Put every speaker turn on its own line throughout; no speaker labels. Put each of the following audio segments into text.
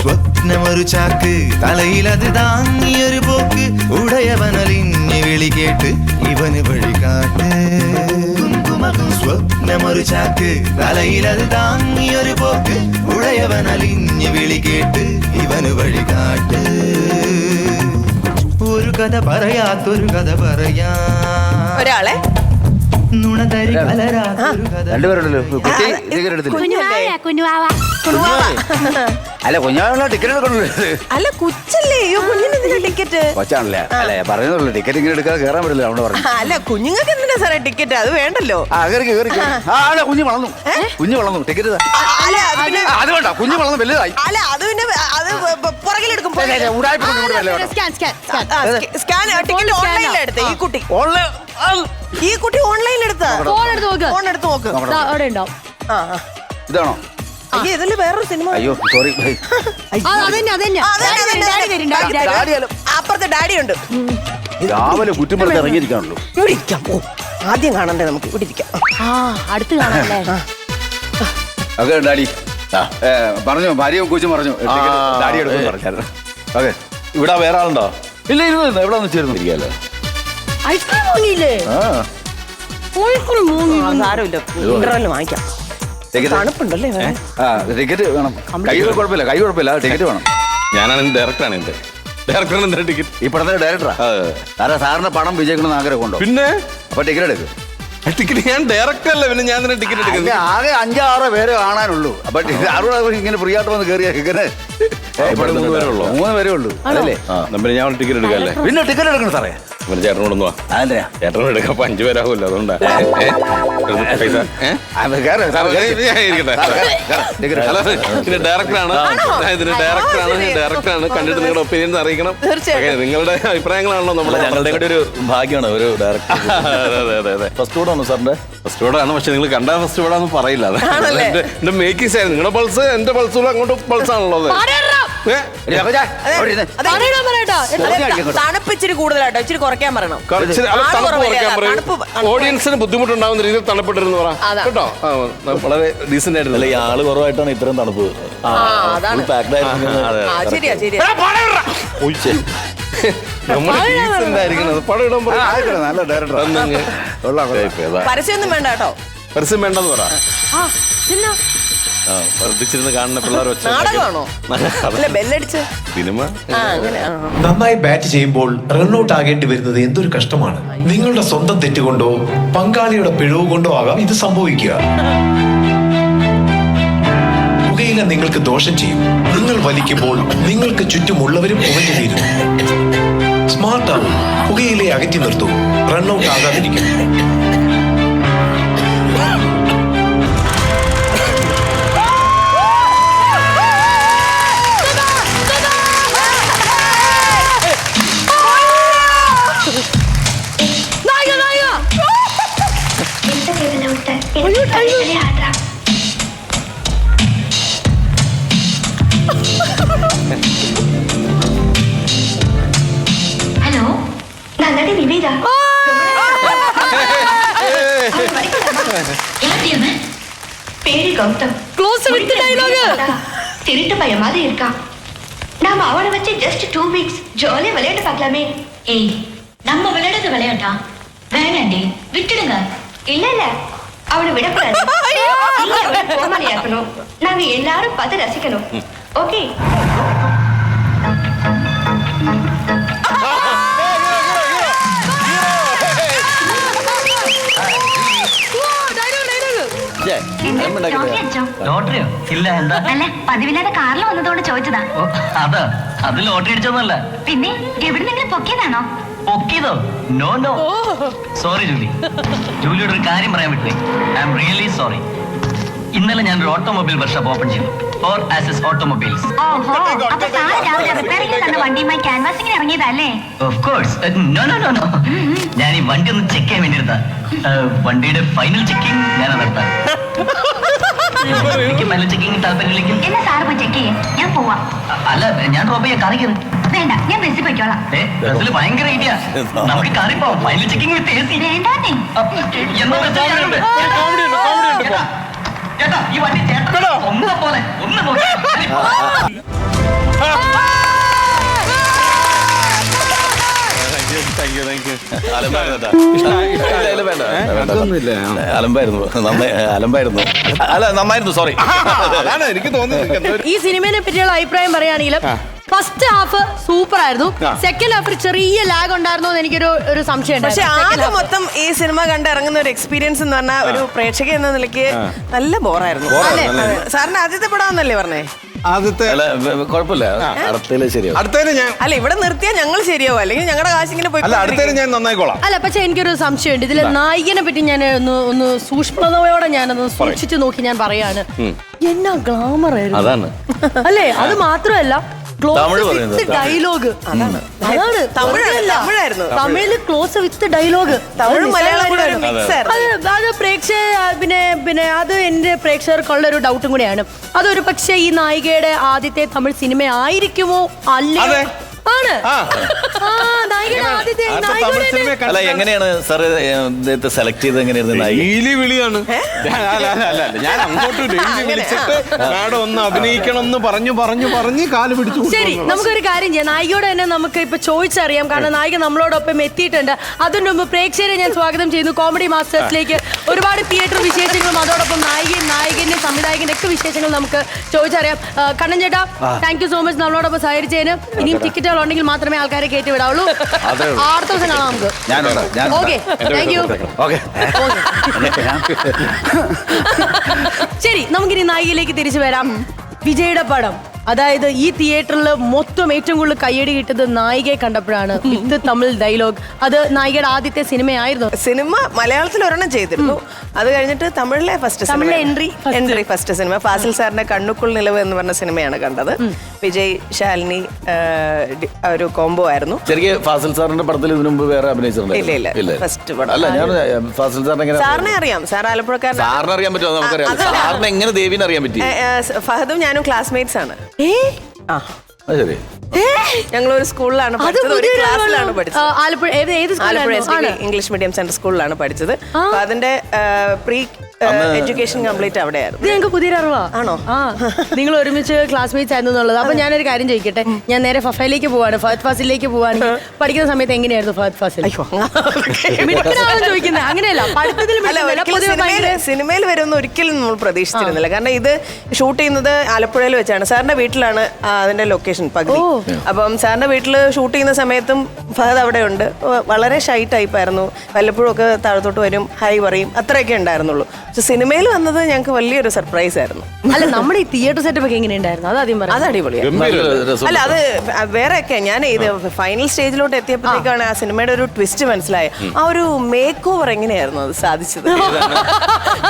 സ്വപ്നമൊരു ചാക്ക് തലയിലത് താങ്ങിയൊരു പോക്ക് ഉടയവനലിഞ്ഞ് വിളി കേട്ട് ഇവന് വഴികാട്ട് സ്വപ്നമൊരു ചാക്ക് തലയിലത് താങ്ങിയൊരു പോക്ക് ഉടയവനലിഞ്ഞ് വിളി കേട്ട് ഇവന് വഴികാട്ട് ഒരു കഥ പറയാത്തൊരു കഥ പറയാ
ഒരാളെ
നുണതരി കലരാത്തൊരു കഥ
രണ്ടുപേരുണ്ടല്ലോ അല്ല കുഞ്ഞാവുള്ള ടിക്കറ്റ് എടുക്കണല്ലോ.
അല്ല കൊച്ചല്ലേ കുഞ്ഞിന് ടിക്കറ്റ്
കൊച്ചാണല്ലേ അല്ലെ പറയുന്നുള്ളൂ ടിക്കറ്റ് ഇങ്ങനെ എടുക്കാതെ കയറാൻ പറ്റില്ല അവിടെ പറഞ്ഞു.
അല്ല കുഞ്ഞുങ്ങൾക്ക് എന്തിനാ സാറേ ടിക്കറ്റ് അത് വേണ്ടല്ലോ.
കുഞ്ഞു വളർന്നു ടിക്കറ്റ് അത് വേണ്ട കുഞ്ഞു വളർന്നു വലുതായി.
അല്ല അത് പിന്നെ അത് പുറകിലെടുക്കും സ്കാൻ ടിക്കറ്റ് ഓൺലൈനിൽ എടുത്ത ഈ കുട്ടി ഓൺലൈനിൽ എടുത്ത ഫോൺ എടുത്ത് നോക്ക്
ഇതാണോ?
അയ്യോ ഇതില് വേറൊരു സിനിമ.
അയ്യോ സോറി
അപ്പുറത്തെ ഡാഡി ഉണ്ട്.
രാവിലെ കുറ്റിപ്പുറത്ത് ഇറങ്ങിയിരിക്കാണല്ലോ.
ഇവിടെ ഇരിക്കാം. ആദ്യം കാണണ്ടേ നമുക്ക് ഇവിടെ ഇരിക്കാം.
അടുത്ത് കാണാല്ലേ?
ഓക്കെ ഡാഡി പറഞ്ഞു ഭാര്യയും കൊച്ചും പറഞ്ഞു ഡാഡി എടുക്കും പറഞ്ഞു. ഓക്കെ ഇവിടെ വേറെ ആളുണ്ടോ? ഇല്ല ഇരുന്നു എവിടെ വെച്ചിരുന്നു ഇരിക്കാല്ലോ.
ഐസ്ക്രീം വാങ്ങിയില്ലേ?
സാരമില്ല വാങ്ങിക്കാം. തണുപ്പുണ്ടല്ലേ?
ടിക്കറ്റ് വേണം. കൈ കുഴപ്പമില്ല ടിക്കറ്റ് വേണം.
ഞാനാണ് ഡയറക്ടറാണ് ഡയറക്ടറാണ് ടിക്കറ്റ്.
ഈ പടത്തിന്റെ ഡയറക്ടറാ? സാറിന്റെ പണം വിജയിക്കണമെന്ന് ആഗ്രഹമുണ്ടോ?
പിന്നെ
അപ്പൊ ടിക്കറ്റ് എടുക്കും.
ടിക്കറ്റ് ഞാൻ ഡയറക്ടർ അല്ല, പിന്നെ ഞാൻ തന്നെ ടിക്കറ്റ് എടുക്കുന്നത്.
ആകെ 5-6 പേരെ കാണാനുള്ളൂ. അപ്പൊ ആരോട് ഇങ്ങനെ ഫ്രീ ആയിട്ട് വന്ന് കയറിയാ ഇങ്ങനെ 3 പേരേ ഉള്ളൂ അതല്ലേ?
ഞാൻ ടിക്കറ്റ് എടുക്കാല്ലേ?
പിന്നെ ടിക്കറ്റ് എടുക്കണം സാറേ.
ചേട്ടനോടൊന്നു
അതെന്താ
ചേട്ടനോട് എടുക്കാം. 5 പേരാകുമല്ലോ, അതുകൊണ്ടാ. ഡയറക്ടറാണ് കണ്ടിട്ട് നിങ്ങളുടെ ഒപ്പീനിയൻസ് അറിയിക്കണം. നിങ്ങളുടെ അഭിപ്രായങ്ങളാണല്ലോ ഞങ്ങളുടെ കൂടെ ഒരു ഭാഗ്യമാണ് ഒരു ഡയറക്ടർ. അതെ ഫസ്റ്റ് ഷോടാണോ സാറിന്റെ? ഫസ്റ്റ് ഷോടാണ്. പക്ഷെ നിങ്ങൾ കണ്ട ഫസ്റ്റ് ഷോടാന്ന് പറയില്ല. എന്റെ മേക്കിംഗ് ആയിരുന്നു. നിങ്ങളുടെ പൾസ് എന്റെ പൾസുള്ള അങ്ങോട്ട് പൾസാണല്ലോ.
തണുപ്പിച്ചിരി കൂടുതലാട്ടോ, ഇച്ചിരി കുറയ്ക്കാൻ പറയണം.
ഓഡിയൻസിന് ബുദ്ധിമുട്ടുണ്ടാവുന്ന രീതിയിൽ തണുപ്പിട്ടിരുന്നു പറ കേട്ടോ. വളരെ ഡീസന്റ് ആയിരുന്നു.
ഈ ആള് കുറവായിട്ടാണ് ഇത്രയും തണുപ്പ്.
ശരിയാ ശരിയാ.
നല്ല ഡയറക്ടർ.
പരസ്യമൊന്നും വേണ്ട കേട്ടോ.
പരസ്യം വേണ്ടെന്ന് പറ. ശ്രദ്ധിച്ചിരുന്ന് കാണുന്ന പിള്ളേർ സിനിമ.
നന്നായി ബാറ്റ് ചെയ്യുമ്പോൾ റൺഔട്ട് ആകേണ്ടി വരുന്നത് എന്തൊരു കഷ്ടമാണ്. നിങ്ങളുടെ സ്വന്തം തെറ്റുകൊണ്ടോ പങ്കാളിയുടെ പിഴവ് കൊണ്ടോ ആകാം ഇത് സംഭവിക്കുക. പുകയില നിങ്ങൾക്ക് ദോഷം ചെയ്യും. നിങ്ങൾ വലിക്കുമ്പോൾ നിങ്ങൾക്ക് ചുറ്റുമുള്ളവരും പുകഞ്ഞു തീരും. സ്മാർട്ടാവും. പുകയിലെ അകറ്റി നിർത്തൂ. റൺഔട്ട് ആകാതിരിക്കും.
ഹലോ നല്ലത് വിവേക பேரு கௌதம். திருட்டு பையன் மாதிரி இருக்கான். நாம அவனை வச்சு ஜஸ்ட் 2 வீக்ஸ் ஜாலியா விளையாட்டு பார்க்கலாமே. ஏய் நம்ம விளையாடுறது விளையாட்டா? வேணாண்டி விட்டுடுங்க. இல்ல இல்ல அவனை விடக்கூடாது. கோமாளியாக்கணும். நாங்க எல்லாரும் பார்த்து ரசிக்கணும். ஓகே
ലോട്ടറിയോ? ഇല്ല. എന്താ?
അല്ല പതിവില്ലാതെ കാറിൽ വന്നതോട് ചോദിച്ചതാ.
അതാ അത് ലോട്ടറി അടിച്ചൊന്നല്ല.
പിന്നെ എവിടെ നിങ്ങൾ പൊക്കിയതാണോ?
പൊക്കിയതോ? No no sorry Julie. ജൂലിയോട് ഒരു കാര്യം പറയാൻ വിട്ടേ. I am really sorry. ഇന്നലെ ഞാൻ ഒരു ഓട്ടോമൊബൈൽ വർക്ക്ഷോപ്പ് ഓപ്പൺ ചെയ്തു ഫോർ ആസസ് ഓട്ടോമൊബൈൽസ്.
വണ്ടിയുമായി ക്യാൻവാസിംഗിന് ഇറങ്ങിയതല്ലേ?
Of course. No no no no ഞാൻ ഈ വണ്ടി ഒന്ന് ചെക്ക് ചെയ്യാൻ വേണ്ടിയിരുന്നാ. വണ്ടിയുടെ ഫൈനൽ ചെക്കിംഗ് ഞാൻ നടത്താം. എനിക്ക് ഫൈനൽ ചെക്കിംഗ് താല്പര്യമില്ലെങ്കിൽ
എന്നാ സാറ് പോയി ചെക്ക് ചെയ്യാം. ഞാൻ പോവാം.
അല്ല ഞാൻ ഡ്രോപ്പ് ചെയ്യാം. കറി കയറി.
വേണ്ട ഞാൻ ബസ്സിൽ പോയിക്കോളാം.
ബസ്സിൽ ഭയങ്കര ഐഡിയ. നമുക്ക് കറി പോവാം. ഫൈനൽ ചെക്കിംഗ് വിത്ത് AC.
വേണ്ടാന്നേ.
ചേട്ടാ ഈ വണ്ടി ചേട്ടാ ഒന്ന് പോലെ
അലമ്പായിരുന്നു അലമ്പായിരുന്നു അല്ല നന്നായിരുന്നു സോറി.
അതാണ് എനിക്ക് തോന്നുന്നത്.
ഈ സിനിമയെ പറ്റിയുള്ള അഭിപ്രായം പറയുകയാണെങ്കിലും ഫസ്റ്റ് ഹാഫ് സൂപ്പർ ആയിരുന്നു. സെക്കൻഡ് ഹാഫിൽ ചെറിയ ലാഗ് ഉണ്ടായിരുന്നോ എന്ന് എനിക്കൊരു സംശയം.
പക്ഷെ ആകെ മൊത്തം ഈ സിനിമ കണ്ട് ഇറങ്ങുന്ന ഒരു എക്സ്പീരിയൻസ് എന്ന് പറഞ്ഞാൽ ഒരു പ്രേക്ഷക എന്ന നിലയ്ക്ക് നല്ല ബോറായിരുന്നു. സാറിന് ആദ്യത്തെ പടാന്നല്ലേ പറഞ്ഞേ?
ആദ്യത്തെ
അല്ല കുഴപ്പമില്ല അടുത്തതില് ശരിയാവും.
അടുത്തതിന് ഞാൻ
അല്ല ഇവിടെ നിർത്തിയാൽ ഞങ്ങൾ ശരിയാവും, അല്ലെങ്കിൽ ഞങ്ങളുടെ കാശിങ്ങനെ പോയി.
അല്ല അടുത്തതിന് ഞാൻ നന്നായിക്കോളാം.
അല്ല പക്ഷെ എനിക്കൊരു സംശയമുണ്ട്. ഇതിലെ നായികനെ പറ്റി ഞാൻ ഒന്ന് സൂക്ഷ്മതയോടെ ഞാനൊന്ന് സൂക്ഷിച്ചു നോക്കി ഞാൻ പറയാണ്. എന്നാ ഗ്ലാമർ ആയിരുന്നു
അതാണ്.
അല്ലേ? അത് മാത്രമല്ല
തമിഴ് പറയുന്നത്
ഡയലോഗ് അതാണ്
തമിഴായിരുന്നു.
തമിഴില് ക്ലോസ് വിത്ത് ഡയലോഗ്.
തമിഴും മലയാളം കൂടെ ഒരു മിക്സ് ആയിരുന്നു.
അത് പിന്നെ അത് എന്റെ പ്രേക്ഷകർക്കുള്ള ഒരു ഡൗട്ടും കൂടെയാണ്. അതൊരു പക്ഷേ ഈ നായികയുടെ ആദ്യത്തെ തമിഴ് സിനിമ ആയിരിക്കുമോ അല്ലേ? ആണ് നായികയുടെ ആദ്യത്തെ
അല്ല എങ്ങനെയാണ് സാർ ഇദ്ദേഹത്തെ സെലക്ട് ചെയ്ത് എങ്ങനെയായിരുന്നു നായിക?
ഡെയിലി വിളിയാണ്. ഞാൻ അങ്ങോട്ട് ഡെയിലി വിളിച്ചിട്ട് മാഡം ഒന്ന് അഭിനയിക്കണം എന്ന് പറഞ്ഞ് കാല് പിടിച്ചു.
ശരി, നമുക്കൊരു കാര്യം ചെയ്യാം. നായികയോട് തന്നെ നമുക്ക് ഇപ്പൊ ചോദിച്ചറിയാം. കാരണം നായിക നമ്മളോടൊപ്പം എത്തിയിട്ടുണ്ട്. അതിന് മുമ്പ് പ്രേക്ഷകരെ ഞാൻ സ്വാഗതം ചെയ്യുന്നു കോമഡി മാസ്റ്റേഴ്സിലേക്ക്. ഒരുപാട് തിയേറ്റർ വിശേഷങ്ങളും അതോടൊപ്പം നായകന്റെ സംവിധായകന്റെ ഒക്കെ വിശേഷങ്ങൾ നമുക്ക് ചോദിച്ചറിയാം. കണ്ണൻ ചേട്ടാ, താങ്ക് യു സോ മച്ച് നമ്മളോടൊപ്പം സഹകരിച്ചതിന്. ഇനിയും ടിക്കറ്റുകൾ ഉണ്ടെങ്കിൽ മാത്രമേ ആൾക്കാരെ കയറ്റി വിടാവുള്ളൂ. അടുത്ത ദിവസം കാണാം നമുക്ക്. Okay, thank you. ശരി, നമുക്കിനി നായികയിലേക്ക് തിരിച്ചു വരാം. വിജയുടെ പടം, അതായത് ഈ തിയേറ്ററിൽ മൊത്തം ഏറ്റവും കൂടുതൽ കയ്യടി കിട്ടിയത് നായികയെ കണ്ടപ്പോഴാണ്. വിത്ത് തമിഴ് ഡയലോഗ്. അത് നായികയുടെ ആദ്യത്തെ സിനിമയായിരുന്നു.
സിനിമ മലയാളത്തിൽ ഒരെണ്ണം ചെയ്തിരുന്നു. അത് കഴിഞ്ഞിട്ട് തമിഴിലെ എൻട്രി ഫസ്റ്റ് സിനിമ ഫാസിൽ സാറിന്റെ കണ്ണുക്കുൾ നിലവ് എന്ന് പറഞ്ഞ സിനിമയാണ് കണ്ടത്. വിജയ് ശാലിനി ഒരു കോംബോ ആയിരുന്നു.
ശരിക്കും ഫാസിൽ സാറിന്റെ പടത്തിൽ ഇതിനു മുമ്പ് വേറെ അഭിനയിച്ചിട്ടുണ്ട്?
ഇല്ല, ഫസ്റ്റ് പടം.
അല്ല ഞാൻ ഫാസിൽ സാറിനെ
സാറിനെ അറിയാം. സാർ ആലപ്പുഴക്കാരൻ.
സാറിനെ അറിയാൻ പറ്റുമോ? നമുക്കറിയാം. സാറിനെ എങ്ങനെ ദേവിനെ അറിയാൻ പറ്റി?
ഫഹദും ഞാനും ക്ലാസ്മേറ്റ്സ് ആണ്.
ശരി,
ഞങ്ങളൊരു സ്കൂളിലാണ് പഠിച്ചത്, ഒരു ക്ലാസ്സിലാണ് പഠിച്ചത്.
ആലപ്പുഴ
ഇംഗ്ലീഷ് മീഡിയം സെൻട്രൽ സ്കൂളിലാണ് പഠിച്ചത്. അപ്പൊ അതിന്റെ പ്രീ എഡ്യൂക്കേഷൻ കംപ്ലീറ്റ് അവിടെയായിരുന്നു.
ഇത് ഞങ്ങൾക്ക് പുതിയൊരു അറിവാ.
ആണോ?
നിങ്ങൾ ഒരുമിച്ച് ക്ലാസ്മേറ്റ്സ് ആയിരുന്നു എന്നുള്ളത്. അപ്പൊ ഞാനൊരു കാര്യം ചോദിക്കട്ടെ. ഞാൻ നേരെ ഫഫയിലേക്ക് പോവാണ്, ഫഹദ് ഫാസിലേക്ക് പോവാണ്. പഠിക്കുന്ന സമയത്ത് എങ്ങനെയായിരുന്നു ഫഹദ് ഫാസിൽ? ചോദിക്കുന്നത് അങ്ങനെയല്ല,
സിനിമയിൽ വരുമെന്ന് ഒരിക്കലും നമ്മൾ പ്രതീക്ഷിച്ചിരുന്നില്ല. കാരണം ഇത് ഷൂട്ട് ചെയ്യുന്നത് ആലപ്പുഴയിൽ വെച്ചാണ്. സാറിന്റെ വീട്ടിലാണ് അതിന്റെ ലൊക്കേഷൻ പകുതി. അപ്പം സാറിന്റെ വീട്ടിൽ ഷൂട്ട് ചെയ്യുന്ന സമയത്തും ഫഹദ് അവിടെ ഉണ്ട്. വളരെ ഷൈ ടൈപ്പ് ആയിരുന്നു. വല്ലപ്പോഴും ഒക്കെ താഴത്തോട്ട് വരും, ഹൈ പറയും, അത്രയൊക്കെ ഉണ്ടായിരുന്നുള്ളൂ. പക്ഷെ സിനിമയിൽ വന്നത് ഞങ്ങൾക്ക് വലിയൊരു സർപ്രൈസ് ആയിരുന്നു.
അല്ല, നമ്മുടെ ഈ തിയേറ്റർ സെറ്റപ്പ് ഒക്കെ എങ്ങനെയുണ്ടായിരുന്നു? അത് ആദ്യം
അത് അടിപൊളിയാണ്. അല്ല, അത് വേറെയൊക്കെ ഞാൻ ഇത് ഫൈനൽ സ്റ്റേജിലോട്ട് എത്തിയപ്പോഴത്തേക്കാണ് ആ സിനിമയുടെ ഒരു ട്വിസ്റ്റ് മനസ്സിലായത്. ആ ഒരു മേക്ക് ഓവർ എങ്ങനെയായിരുന്നു അത് സാധിച്ചത്?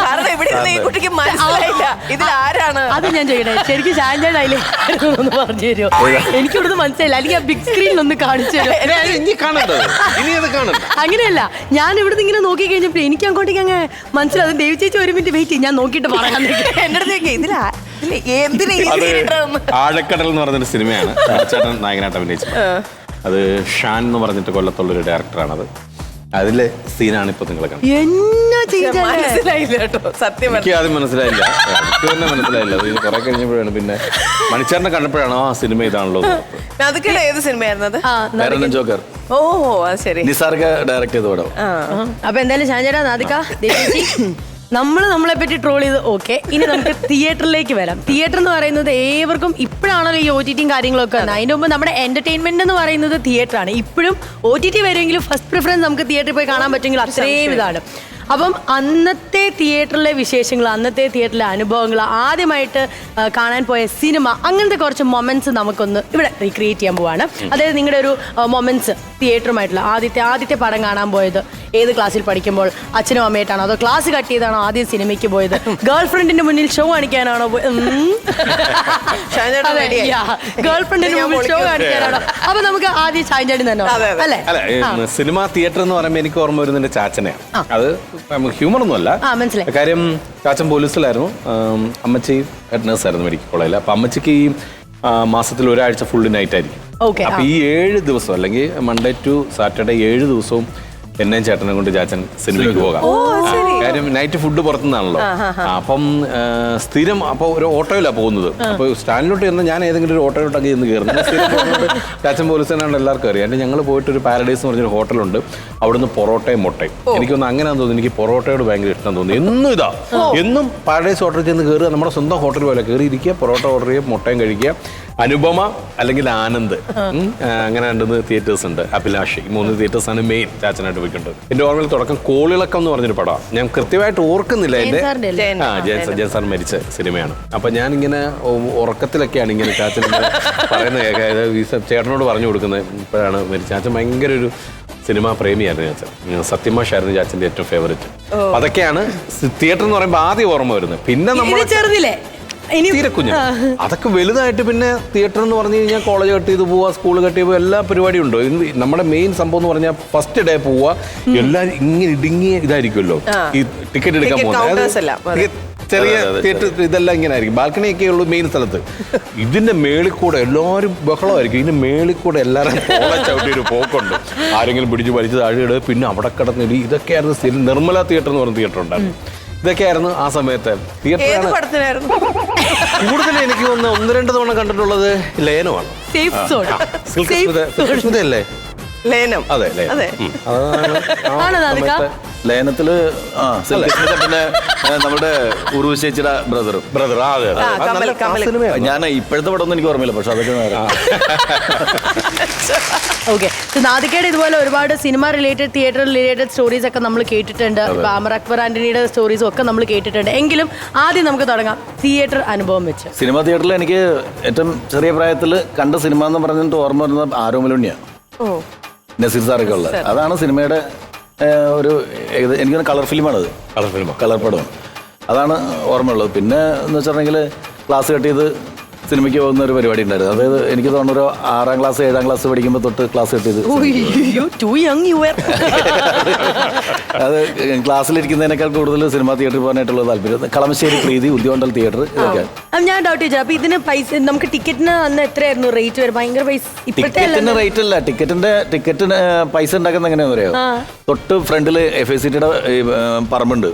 കാരണം ഇവിടെ ഈ കുട്ടിക്ക് മനസ്സിലായില്ല ഇതിൽ ആരാണ്.
അത് ഞാൻ ചെയ്യണേ. ശരിക്കും ഷാൻജാൻ അതിലേന്ന് പറഞ്ഞു തരുമോ? എനിക്ക് ഇവിടുന്ന് മനസ്സിലായില്ല. അല്ലെങ്കിൽ ആ ബിഗ് സ്ക്രീനിൽ ഒന്ന് കാണിച്ചു തരും. അങ്ങനെയല്ല, ഞാൻ ഇവിടുന്ന് ഇങ്ങനെ നോക്കി കഴിഞ്ഞപ്പോ എനിക്ക് അങ്ങോട്ടേക്ക് അങ്ങ് മനസ്സിലാവും. ദേവി ചേച്ചി ഒരു മിനിറ്റ് വെയിറ്റ്, ഞാൻ നോക്കിയിട്ട് പറയാം.
എന്റെ അടുത്തേക്ക്
ആഴക്കടൽ എന്ന് പറഞ്ഞൊരു സിനിമയാണ് ചേട്ടൻ നായകനായിട്ട് അഭിനയിച്ചത്. അത് ഷാൻ എന്ന് പറഞ്ഞിട്ട് കൊല്ലത്തുള്ളൊരു ഡയറക്ടറാണത്. അതിലെ സീനാണ് ഇപ്പൊ നിങ്ങൾ കണ്ടത്.
മനസ്സിലായില്ല കേട്ടോ, സത്യം.
എനിക്ക് ആദ്യം മനസ്സിലായില്ല, എനിക്ക് തന്നെ മനസ്സിലായില്ല. അത് കുറെ കഴിഞ്ഞപ്പോഴാണ് പിന്നെ മണിച്ചേട്ടനെ കണ്ടപ്പോഴാണ് ആ സിനിമ ഇതാണല്ലോ.
അതൊക്കെ ഏത് സിനിമയായിരുന്നത്?
ജോക്കർ.
ഓ, അത് ശരി.
നിസാർക്ക ഡയറക്ട് ചെയ്ത പടം.
അപ്പൊ എന്തായാലും ഷാൻജേട്ടാ, നാദിക, നമ്മളെ പറ്റി ട്രോൾ ചെയ്ത് ഓക്കെ. ഇനി നമുക്ക് തിയേറ്ററിലേക്ക് വരാം. തിയേറ്റർ എന്ന് പറയുന്നത് ഏവർക്കും ഇപ്പോഴാണല്ലോ ഈ OTT കാര്യങ്ങളൊക്കെ വന്നത്. അതിന് മുമ്പ് നമ്മുടെ എന്റർടൈൻമെന്റ് എന്ന് പറയുന്നത് തിയേറ്റർ ആണ്. ഇപ്പോഴും OTT വരുമെങ്കിലും ഫസ്റ്റ് പ്രിഫറൻസ് നമുക്ക് തിയേറ്ററിൽ പോയി കാണാൻ പറ്റുമെങ്കിൽ അത്രയും ഇതാണ്. അപ്പം അന്നത്തെ തിയേറ്ററിലെ വിശേഷങ്ങൾ, അന്നത്തെ തിയേറ്ററിലെ അനുഭവങ്ങൾ, ആദ്യമായിട്ട് കാണാൻ പോയ സിനിമ, അങ്ങനത്തെ കുറച്ച് മൊമെന്റ്സ് നമുക്കൊന്ന് ഇവിടെ റീക്രിയേറ്റ് ചെയ്യാൻ പോവാണ്. അതായത് നിങ്ങളുടെ ഒരു മൊമെന്റ്സ് തിയേറ്ററുമായിട്ടുള്ള ആദ്യത്തെ പടം കാണാൻ പോയത് ഏത് ക്ലാസ്സിൽ പഠിക്കുമ്പോൾ? അച്ഛനും അമ്മയായിട്ടാണോ, അതോ ക്ലാസ് കട്ട് ചെയ്താണോ ആദ്യം സിനിമയ്ക്ക് പോയത്? ഗേൾ ഫ്രണ്ടിന്റെ മുന്നിൽ ഷോ കാണിക്കാനാണോ? ഗേൾ ഫ്രണ്ടിന്റെ മുന്നിൽ ഷോ കാണിക്കാനാണോ? അപ്പൊ നമുക്ക് ആദ്യം ഷാൻജാടി തന്നെ അല്ലേ?
സിനിമ തിയേറ്റർ എന്ന് പറയുമ്പോൾ എനിക്ക് ഓർമ്മ വരുന്നതിന്റെ ചാച്ചനെയാണ്. അത് ഹ്യൂമർ ഒന്നുമല്ല, കാര്യം ചാച്ചൻ പോലീസിലായിരുന്നു, അമ്മച്ചി ഹെഡ് നേഴ്സായിരുന്നു മെഡിക്കൽ കോളേജിൽ. അപ്പൊ അമ്മച്ചിക്ക് ഈ മാസത്തിൽ ഒരാഴ്ച ഫുള്ള് നൈറ്റ് ആയിരിക്കും. അപ്പൊ ഈ 7 ദിവസം അല്ലെങ്കിൽ മൺഡേ ടു സാറ്റർഡേ 7 ദിവസവും എന്നെയും ചേട്ടനെ കൊണ്ട് ചാച്ചൻ സിനിമയ്ക്ക് പോകാം. കാര്യം നൈറ്റ് ഫുഡ് പുറത്തുനിന്നാണല്ലോ. അപ്പം സ്ഥിരം അപ്പോൾ ഒരു ഓട്ടോയിലാണ് പോകുന്നത്. അപ്പോൾ സ്റ്റാൻഡിലോട്ട് ചെന്ന് ഞാൻ ഏതെങ്കിലും ഒരു ഓട്ടോയിലോട്ടൊക്കെ ചെന്ന് കയറുന്നത്. ചാച്ചൻ പോലീസ് തന്നെയാണ് എല്ലാവർക്കും അറിയാം. എൻ്റെ ഞങ്ങൾ പോയിട്ടൊരു പാരഡൈസ് എന്ന് പറഞ്ഞൊരു ഹോട്ടലുണ്ട്. അവിടുന്ന് പൊറോട്ടയും മുട്ടയും. എനിക്കൊന്ന് അങ്ങനെയാണെന്ന് തോന്നുന്നു. എനിക്ക് പൊറോട്ടയോട് ഭയങ്കര ഇഷ്ടം തോന്നി. എന്നും ഇതാ, എന്നും പാരഡൈസ് ഹോട്ടലിൽ ചെന്ന് കയറുക, നമ്മുടെ സ്വന്തം ഹോട്ടൽ പോലെ കയറി ഇരിക്കുക, പൊറോട്ട ഓർഡർ ചെയ്യുക, മുട്ടയും കഴിക്കുക. അനുപമ അല്ലെങ്കിൽ ആനന്ദ്, അങ്ങനെ 2 തിയേറ്റേഴ്സ് ഉണ്ട്. അഭിലാഷ്, ഈ 3 തിയേറ്റേഴ്സാണ് മെയിൻ ചാച്ചനായിട്ട് പോയിക്കൊണ്ടത്. എൻ്റെ ഓർമ്മയിൽ തുടക്കം കോളിളക്കം എന്ന് പറഞ്ഞൊരു പടമാണ്. ഞാൻ കൃത്യമായിട്ട് ഓർക്കുന്നില്ല. എൻ്റെ ജയൻ സാർ മരിച്ച സിനിമയാണ്. അപ്പം ഞാനിങ്ങനെ ഉറക്കത്തിലൊക്കെയാണ് ഇങ്ങനെ ചാച്ചൻ പറയുന്നത് കേൾക്കുക. ചേട്ടനോട് പറഞ്ഞു കൊടുക്കുന്നത് ഇപ്പോഴാണ് മരിച്ചത്. ചാച്ചൻ ഭയങ്കര ഒരു സിനിമാ പ്രേമിയായിരുന്നു ചാച്ചൻ. സത്യമാഷായിരുന്നു ചാച്ചൻ്റെ ഏറ്റവും ഫേവറേറ്റ്. അതൊക്കെയാണ് തിയേറ്റർ എന്ന് പറയുമ്പോൾ ആദ്യം ഓർമ്മ വരുന്നത്. പിന്നെ നമ്മൾ
ചെറുതില്ലേ
തീരെ കുഞ്ഞ്, അതൊക്കെ വലുതായിട്ട് പിന്നെ തിയേറ്റർ എന്ന് പറഞ്ഞു കഴിഞ്ഞാൽ കോളേജ് കട്ട് ചെയ്ത് പോവുക, സ്കൂൾ കട്ട് ചെയ്ത് പോവുക, എല്ലാ പരിപാടിയും ഉണ്ടോ. നമ്മുടെ മെയിൻ സംഭവം എന്ന് പറഞ്ഞാൽ ഫസ്റ്റ് ഡേ പോവുക, എല്ലാവരും ഇങ്ങനെ ഇടുങ്ങിയ ഇതായിരിക്കുമല്ലോ ഈ ടിക്കറ്റ് എടുക്കാൻ പോകുന്നത്. ചെറിയ തിയേറ്റർ ഇതെല്ലാം ഇങ്ങനെ ആയിരിക്കും. ബാൽക്കണി ഒക്കെ ഉള്ളൂ മെയിൻ സ്ഥലത്ത്. ഇതിന്റെ മേളിൽ കൂടെ എല്ലാവരും ബഹളമായിരിക്കും. ഇതിന്റെ മേളിൽ കൂടെ എല്ലാവരും ചവിട്ടി ഒരു പോക്കുണ്ട്. ആരെങ്കിലും പിടിച്ച് വലിച്ച് താഴെയിടുക, പിന്നെ അവിടെ കിടന്ന് ഇതൊക്കെയായിരുന്നു നിർമ്മല തിയേറ്റർ എന്ന് പറഞ്ഞ തിയേറ്റർ ഉണ്ടായിരുന്നു. ഇതൊക്കെയായിരുന്നു ആ സമയത്ത് തിയേറ്റർ. കൂടുതൽ എനിക്ക് ഒന്ന് 1-2 തവണ കണ്ടിട്ടുള്ളത് ലയനമാണ്. അല്ലേ
ലയനം?
അതെ,
ലയനത്തില് പിന്നെ നമ്മുടെ ഉർവശിയുടെ ബ്രദർ. ഞാൻ ഇപ്പോഴത്തെ പടം ഒന്നും എനിക്ക് ഓർമ്മയില്ല, പക്ഷെ അതൊക്കെ
ഓക്കെ. നാദിക്കയുടെ ഇതുപോലെ ഒരുപാട് cinema related, theatre related stories ഒക്കെ നമ്മൾ കേട്ടിട്ടുണ്ട്. അമർ അക്ബർ ആന്റണിയുടെ സ്റ്റോറീസും ഒക്കെ നമ്മൾ കേട്ടിട്ടുണ്ട്. എങ്കിലും ആദ്യം നമുക്ക് തുടങ്ങാം തിയേറ്റർ അനുഭവം വെച്ച്.
സിനിമ തിയേറ്ററിൽ എനിക്ക് ഏറ്റവും ചെറിയ പ്രായത്തിൽ കണ്ട സിനിമ എന്ന് പറഞ്ഞിട്ട് ഓർമ്മ വരുന്നത് ആരോമലുണ്ണിയാണ്. നസീർ സാറൊക്കെ ഉള്ളത്. അതാണ് സിനിമയുടെ ഒരു എനിക്കൊന്ന് കളർ ഫിലിമാണത്. കളർ പടമാണ്. അതാണ് ഓർമ്മയുള്ളത്. പിന്നെ എന്ന് വെച്ചിട്ടുണ്ടെങ്കിൽ ക്ലാസ് കട്ട് ചെയ്ത് സിനിമയ്ക്ക് പോകുന്ന ഒരു പരിപാടി ഉണ്ടായിരുന്നു. അതായത് എനിക്ക് തോന്നുന്നു ഒരു 6ാം ക്ലാസ് 7ാം ക്ലാസ് പഠിക്കുമ്പോൾ തൊട്ട് ക്ലാസ് കട്ട് ചെയ്ത് അത് ക്ലാസ്സിലിരിക്കുന്നതിനേക്കാൾ കൂടുതൽ സിനിമ തിയേറ്ററിൽ പോകാനായിട്ടുള്ള താല്പര്യം. കളമശ്ശേരി പ്രീതി, ഉദ്യോഗമണ്ഡൽ തിയേറ്റർ, ഇതൊക്കെ.
ഞാൻ ഡൗട്ട് ചോദിച്ചു, അപ്പൊ ഇതിന് പൈസ നമുക്ക് ടിക്കറ്റിന് അന്ന് എത്രയായിരുന്നു റേറ്റ് വരും? ഭയങ്കര പൈസ.
ടിക്കറ്റിന് റേറ്റ് അല്ല, ടിക്കറ്റിന് പൈസ ഉണ്ടാക്കുന്ന എങ്ങനെയാണെന്ന് അറിയാമോ? തൊട്ട് ഫ്രണ്ടിൽ FICTയുടെ പറമ്പുണ്ട്.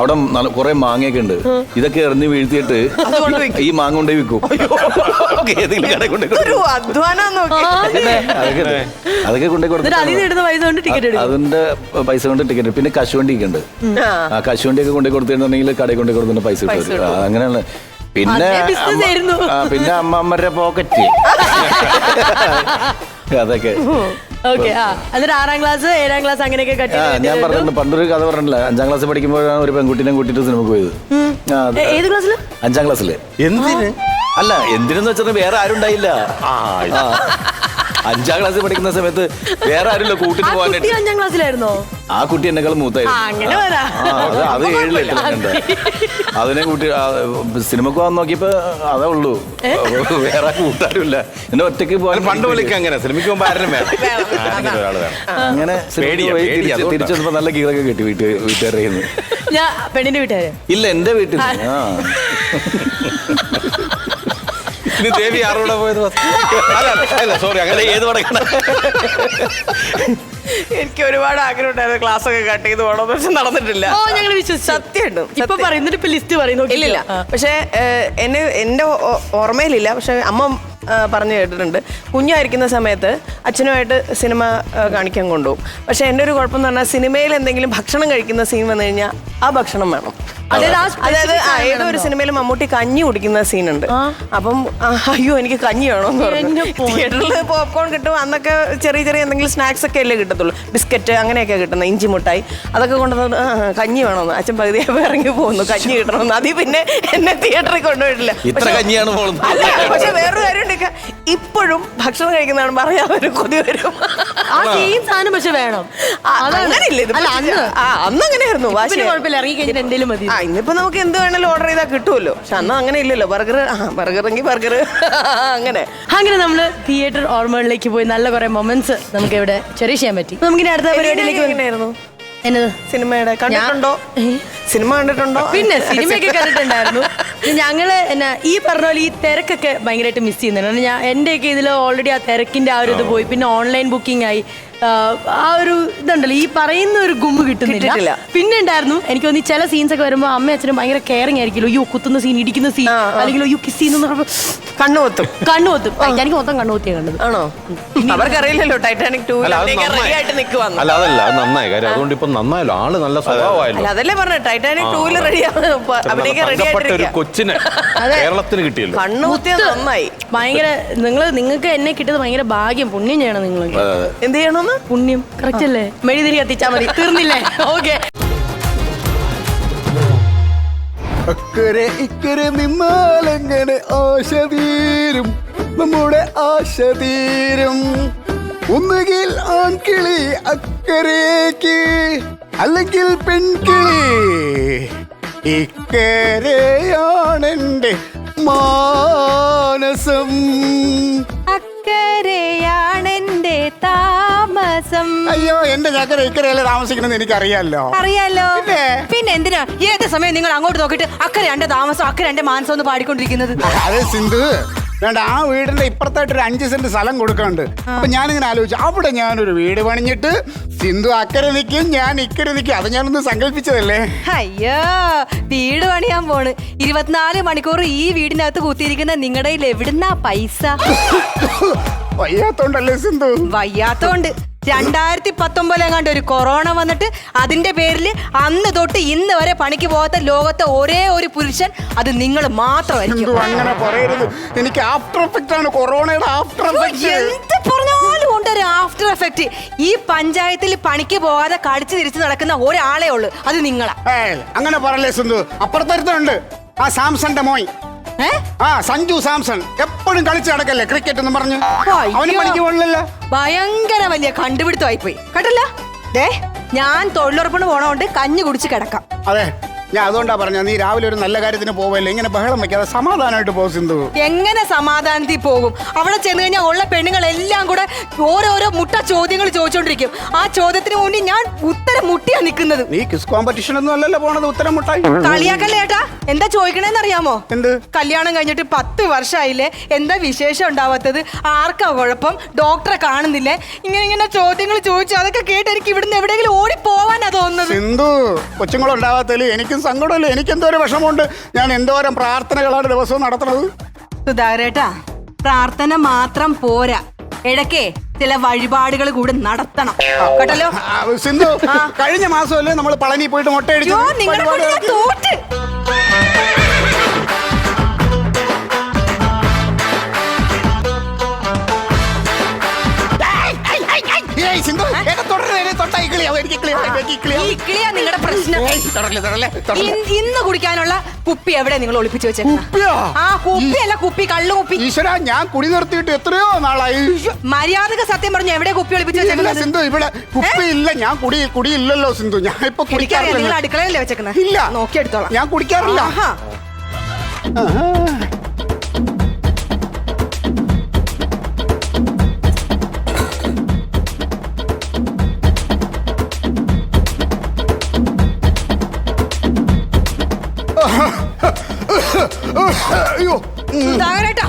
അവിടെ കുറെ മാങ്ങയൊക്കെ ഉണ്ട്. ഇതൊക്കെ എറിഞ്ഞ് വീഴ്ത്തിയിട്ട് ഈ മാങ്ങ കൊണ്ടേ വിൽക്കും. അതൊക്കെ കൊണ്ടേ കൊടുക്കും. അതിന്റെ പൈസ കൊണ്ട് ടിക്കറ്റ്. പിന്നെ കശുവണ്ടിയൊക്കെ ഉണ്ട്. ആ കശുവണ്ടിയൊക്കെ കൊണ്ടേ കൊടുത്തിട്ടുണ്ടെങ്കിൽ കടയിൽ കൊണ്ടേ കൊടുക്കുന്ന പൈസ കിട്ടും. അങ്ങനെയാണ്. പിന്നെ അമ്മമ്മരുടെ പോക്കറ്റ് അതൊക്കെ.
എന്നിട്ട് 6ാം ക്ലാസ് 7ാം ക്ലാസ് അങ്ങനെയൊക്കെ
ഞാൻ പറഞ്ഞിട്ടുണ്ട്. പണ്ടൊരു കഥ പറഞ്ഞില്ല, 5ാം ക്ലാസ് പഠിക്കുമ്പോഴാണ് ഒരു പെൺകുട്ടിനെ കൂട്ടിട്ട് സിനിമക്ക് പോയത്.
ഏത് ക്ലാസ്സില്?
5ാം ക്ലാസ്സില്. എന്തിന്? അല്ല, എന്തിനെന്ന് വെച്ചാൽ വേറെ ആരും ഉണ്ടായില്ല. 5ാം ക്ലാസ്സിൽ പഠിക്കുന്ന സമയത്ത് വേറെ ആരുമില്ല കൂട്ടിന് പോകാനായിട്ട്.
5ാം ക്ലാസ്സിലായിരുന്നോ?
ആ കുട്ടി എന്നെക്കാളും മൂത്തായിരുന്നു. അത് 7-8 അതിനെ കൂട്ടി സിനിമക്ക് പോകാൻ നോക്കിയപ്പോ അതേ ഉള്ളൂ, വേറെ കൂട്ടാരുമില്ല. എന്നെ ഒറ്റയ്ക്ക് പോകാൻ.
പണ്ട് വിളിക്ക അങ്ങനെ സിനിമയ്ക്ക് പോകുമ്പോ ആരും വേണം.
അങ്ങനെ തിരിച്ചു വന്നപ്പോ നല്ല കീറൊക്കെ കിട്ടി വീട്ടുകാരുടെ കയ്യിൽ നിന്ന്.
പെണ്ണിന്റെ വീട്ടുകാര്
ഇല്ല, എന്റെ വീട്ടിൽ.
ഇനി ദേവി ആരോടെ പോയത്? സോറി, അങ്ങനെ ഏത് പടക്കണം?
എനിക്ക് ഒരുപാട് ആഗ്രഹം ഉണ്ടായിരുന്നു ക്ലാസ് ഒക്കെ കട്ട് ചെയ്ത് പോകണം, പക്ഷെ നടന്നിട്ടില്ല. സത്യമുണ്ട്.
ഇപ്പൊ പറയുന്നിട്ട് ഇപ്പൊ ലിസ്റ്റ് പറയുന്നു.
ഇല്ലില്ല, പക്ഷെ എന്റെ ഓർമ്മയിലില്ല. പക്ഷെ അമ്മ പറഞ്ഞു കേട്ടിട്ടുണ്ട്. കുഞ്ഞായിരിക്കുന്ന സമയത്ത് അച്ഛനുമായിട്ട് സിനിമ കാണിക്കാൻ കൊണ്ടുപോകും. പക്ഷെ എൻ്റെ ഒരു കുഴപ്പമെന്ന് പറഞ്ഞാൽ സിനിമയിൽ എന്തെങ്കിലും ഭക്ഷണം കഴിക്കുന്ന സീൻ വന്നു കഴിഞ്ഞാൽ ആ ഭക്ഷണം വേണം. അതായത് ഏതോ ഒരു സിനിമയിൽ മമ്മൂട്ടി കഞ്ഞി കുടിക്കുന്ന സീനുണ്ട്. അപ്പം അയ്യോ എനിക്ക് കഞ്ഞി വേണമെന്ന് പറഞ്ഞു. തിയേറ്ററിൽ പോപ്കോൺ കിട്ടും. അന്നൊക്കെ ചെറിയ ചെറിയ എന്തെങ്കിലും സ്നാക്സ് ഒക്കെ അല്ലേ കിട്ടത്തുള്ളൂ, ബിസ്ക്കറ്റ് അങ്ങനെയൊക്കെ കിട്ടുന്നത്, ഇഞ്ചി മുട്ടായി അതൊക്കെ കൊണ്ടുവന്ന് കഞ്ഞി വേണമെന്ന്. അച്ഛൻ പകുതിയായി ഇറങ്ങി പോകുന്നു, കഞ്ഞി കിട്ടണമെന്ന്. അതിൽ പിന്നെ എന്നെ തിയേറ്ററിൽ കൊണ്ടുപോയിട്ടില്ല. പക്ഷെ വേറൊരു കാര്യം, ഇപ്പോഴും ഭക്ഷണം കഴിക്കുന്നതാണ് പറയാൻ ഒരു കൊതി വരും.
പക്ഷെ വേണം.
അന്ന് അങ്ങനെയായിരുന്നു.
എന്തെങ്കിലും മതി.
ഇന്നിപ്പോ നമുക്ക് എന്ത് വേണേലും ഓർഡർ ചെയ്താൽ കിട്ടുമല്ലോ. പക്ഷെ അന്ന് അങ്ങനെ ഇല്ലല്ലോ. ബർഗറെങ്കിൽ ബർഗർ
അങ്ങനെ നമ്മള് തിയേറ്റർ ഓർമ്മകളിലേക്ക് പോയി നല്ല കുറെ മൊമെന്റ്സ് നമുക്ക് ഇവിടെ ചെറിയ ചെയ്യാൻ പറ്റി. നമുക്കിനി അടുത്ത പരിപാടിയിലേക്ക്
എങ്ങനെയായിരുന്നു
എന്നത്
സിനിമയുടെ കണ്ടിട്ടുണ്ടോ? സിനിമ കണ്ടിട്ടുണ്ടോ?
പിന്നെ സിനിമയൊക്കെ കണ്ടിട്ടുണ്ടായിരുന്നു. ഞങ്ങള് എന്നാ ഈ പറഞ്ഞ പോലെ ഈ തിരക്കൊക്കെ ഭയങ്കരമായിട്ട് മിസ് ചെയ്യുന്നുണ്ട്. എന്റെയൊക്കെ ഇതിൽ ഓൾറെഡി ആ തിരക്കിന്റെ ആ ഒരു ഇത് പോയി. പിന്നെ ഓൺലൈൻ ബുക്കിംഗ് ആയി. ആ ഒരു ഇതുണ്ടല്ലോ, ഈ പറയുന്ന ഒരു ഗുമ്പ് കിട്ടുന്നില്ല. പിന്നെ ഉണ്ടായിരുന്നു എനിക്ക് തോന്നി ചില സീൻസ് ഒക്കെ വരുമ്പോൾ അമ്മ അച്ഛനും ഭയങ്കര കെയറിങ് ആയിരിക്കുമല്ലോ. അയ്യോ കുത്തുന്ന സീൻ, ഇടിക്കുന്ന സീൻ, അല്ലെങ്കിൽ അയ്യോ കിസ് ചെയ്യുന്ന
കണ്ണുകൊത്തും.
എനിക്ക് മൊത്തം കണ്ണുകൊത്തിയാണ് കണ്ടത്.
ആണോ? അവർക്കറിയില്ലല്ലോ ടൈറ്റാനിക് 2 ആയിട്ട് നിൽക്കുവാന്ന്.
അല്ല അതല്ല, അത് നന്നായി കാര്യം. അതുകൊണ്ട് ഇപ്പൊ നന്നായല്ലോ, ആള് നല്ല സ്വഭാവമായല്ലോ.
അതല്ലേ പറഞ്ഞ ടൈറ്റാനിക് 2 റെഡിയാണ്, അഭിനയിക്കാൻ റെഡി
ഒരു
ആയിട്ടിരിക്കുക.
കൊച്ചിനെ കേരളത്തിന് കിട്ടിയല്ലോ.
കണ്ണുകുത്തിയത് നന്നായി.
ഭയങ്കര നിങ്ങൾക്ക് എന്നെ കിട്ടിയത് ഭയങ്കര ഭാഗ്യം, പുണ്യം ചെയ്യണം നിങ്ങൾ.
എന്ത് ചെയ്യണമെന്ന്?
പുണ്യം. കറക്റ്റ് അല്ലേ? മെഴുതിരി കത്തിച്ചാ മതി, തീർന്നില്ലേ? ഓക്കെ.
അക്കരെ ഇക്കരെ നിന്നാലെങ്ങനെ ആശ തീരും, നമ്മുടെ ആശ തീരും. ഒന്നുകിൽ ആൺകിളി അക്കരേക്ക്, അല്ലെങ്കിൽ പെൺകിളി ഇക്കരെയാണെന്റെ മാനസം,
അക്കരയാണെന്റെ താമസം.
അയ്യോ എന്റെ ചക്കര ഇക്കരയല്ലേ താമസിക്കണമെന്ന് എനിക്കറിയാലോ.
അറിയാലോ.
പിന്നെ?
പിന്നെ എന്തിനാ ഏത് സമയം നിങ്ങൾ അങ്ങോട്ട് നോക്കിട്ട് അക്കരെ എന്റെ താമസം, അക്കരെ എന്റെ മാനസം എന്ന് പാടിക്കൊണ്ടിരിക്കുന്നത്?
അതെ സിന്ധു, വേണ്ട ആ വീടിന്റെ ഇപ്പുറത്തായിട്ട് ഒരു 5 സെന്റ് സ്ഥലം കൊടുക്കാനുണ്ട്. അപ്പൊ ഞാനിങ്ങനെ ആലോചിച്ചു, അവിടെ ഞാനൊരു വീട് പണിഞ്ഞിട്ട് സിന്ധു അക്കരെ നിൽക്കും, ഞാൻ ഇക്കരെ നിൽക്കും. അത് ഞാനൊന്ന് സങ്കല്പിച്ചതല്ലേ.
അയ്യോ, വീട് പണിയാൻ പോണ്. 24 മണിക്കൂർ ഈ വീടിനകത്ത് കുത്തിയിരിക്കുന്ന നിങ്ങളുടെ കയ്യിൽ എവിടുന്നാ പൈസ?
വയ്യാത്തോണ്ടല്ലേ സിന്ധു?
വയ്യാത്തോണ്ട്. 2019 എങ്ങാണ്ട് ഒരു കൊറോണ വന്നിട്ട് അതിന്റെ പേരിൽ അന്ന് തൊട്ട് ഇന്ന് വരെ പണിക്ക് പോകാത്ത ലോകത്തെ ഒരേ ഒരു പുരുഷൻ അത് നിങ്ങൾ മാത്രമായിരിക്കും.
അങ്ങനെ പറയരുത്, എനിക്ക് ആഫ്റ്റർ എഫക്റ്റ് ആണ്, കൊറോണയുടെ ആഫ്റ്റർ എഫക്റ്റ്.
എന്ത് പറഞ്ഞാലും ഉണ്ട് ഒരു ആഫ്റ്റർ എഫക്റ്റ്. ഈ പഞ്ചായത്തിൽ പണിക്ക് പോകാതെ കടിച്ചു തിരിച്ചു നടക്കുന്ന ഒരാളെ ഉള്ളു, അത് നിങ്ങളാ.
അങ്ങനെ പറയല്ലേ സിന്ധു, അപ്പുറത്തടുത്തുണ്ട് ആ സാംസന്റെ മോയ്. സഞ്ജു സാംസൺ എപ്പോഴും കളിച്ച് നടക്കല്ലേ ക്രിക്കറ്റ് എന്ന് പറഞ്ഞു. അവന് പണിക്ക് പോകണില്ലല്ലോ.
ഭയങ്കര വലിയ കണ്ടുപിടുത്തമായി പോയി കേട്ടല്ല. ഞാൻ തൊഴിലുറപ്പിന് പോണോണ്ട് കഞ്ഞി കുടിച്ച് കിടക്കാം.
അതെ, ഞാൻ അതുകൊണ്ടാ പറഞ്ഞ നീ രാവിലെ ഒരു നല്ല കാര്യത്തിന് പോവല്ലേ, ഇങ്ങനെ ബഹളം വെക്കാതെ സമാധാനമായിട്ട് പോകും സിന്ധു.
എങ്ങനെ സമാധാനത്തിൽ പോകും? അവിടെ ചെന്ന് കഴിഞ്ഞാൽ ഉള്ള പെണ്ണുങ്ങളെല്ലാം കൂടെ ഓരോരോ മുട്ട ചോദ്യങ്ങൾ ചോദിച്ചോണ്ടിരിക്കും. ആ ചോദ്യത്തിന് മുന്നിൽ ഞാൻ ഉത്തരം മുട്ടിയാ നിൽക്കുന്നത്.
നീ കിസ് കോമ്പറ്റീഷൻ ഒന്നും അല്ലല്ലോ പോണത്, ഉത്തരം മുട്ടായി.
കളിയാക്കല്ലേ ഏട്ടാ? എന്താ ചോദിക്കണേന്ന് അറിയാമോ?
എന്ത്?
കല്യാണം കഴിഞ്ഞിട്ട് 10 വർഷമായില്ലേ, എന്താ വിശേഷം ഉണ്ടാവാത്തത്, ആർക്കാ കുഴപ്പം, ഡോക്ടറെ കാണുന്നില്ലേ, ഇങ്ങനെ ചോദ്യങ്ങൾ ചോദിച്ചു. അതൊക്കെ കേട്ട് എനിക്ക് ഇവിടുന്ന് എവിടെയെങ്കിലും ഓടി പോവാനാ തോന്നുന്നത്.
സിന്ധു, കൊച്ചുങ്ങളുണ്ടാവാത്തതിൽ എനിക്കും സങ്കടമല്ലേ, എനിക്കെന്തോരം വിഷമമുണ്ട്. ഞാൻ എന്തോരം പ്രാർത്ഥനകളാണ് ദിവസവും നടത്തുന്നത്.
സുധാകരേട്ടാ, പ്രാർത്ഥന മാത്രം പോരാ, ഇടയ്ക്കേ ചില വഴിപാടുകൾ കൂടെ നടത്തണം കേട്ടല്ലോ.
സിന്ധു, കഴിഞ്ഞ മാസമല്ലേ നമ്മൾ പളനി പോയിട്ട് മുട്ടയടിച്ചു?
തോറ്റ്. നിങ്ങളുടെ പ്രശ്നം. ഇന്ന് കുടിക്കാനുള്ള കുപ്പി എവിടെ നിങ്ങൾ ഒളിപ്പിച്ചു വെച്ചേക്കുന്നത്? ആ കുപ്പിയല്ല, കുപ്പി, കള്ളുകുപ്പി.
ഈശ്വരാ, ഞാൻ കുടി നിർത്തിയിട്ട് എത്രയോ നാളായി.
മര്യാദക്ക് സത്യം പറഞ്ഞു, എവിടെ കുപ്പി ഒളിപ്പിച്ചു വെച്ചേക്കുന്നത്?
സിന്ധു, ഇവിടെ കുപ്പി ഇല്ല. ഞാൻ കുടിയില്ലല്ലോ സിന്ധു, ഞാൻ ഇപ്പൊ കുടിക്കാറില്ല.
നിങ്ങൾ അടുക്കളയല്ലേ വെച്ചേക്കുന്നത്?
ഇല്ല,
നോക്കിയെടുത്തോളാം.
ഞാൻ കുടിക്കാറില്ല. അയ്യോ
സുധാകരേട്ടാ,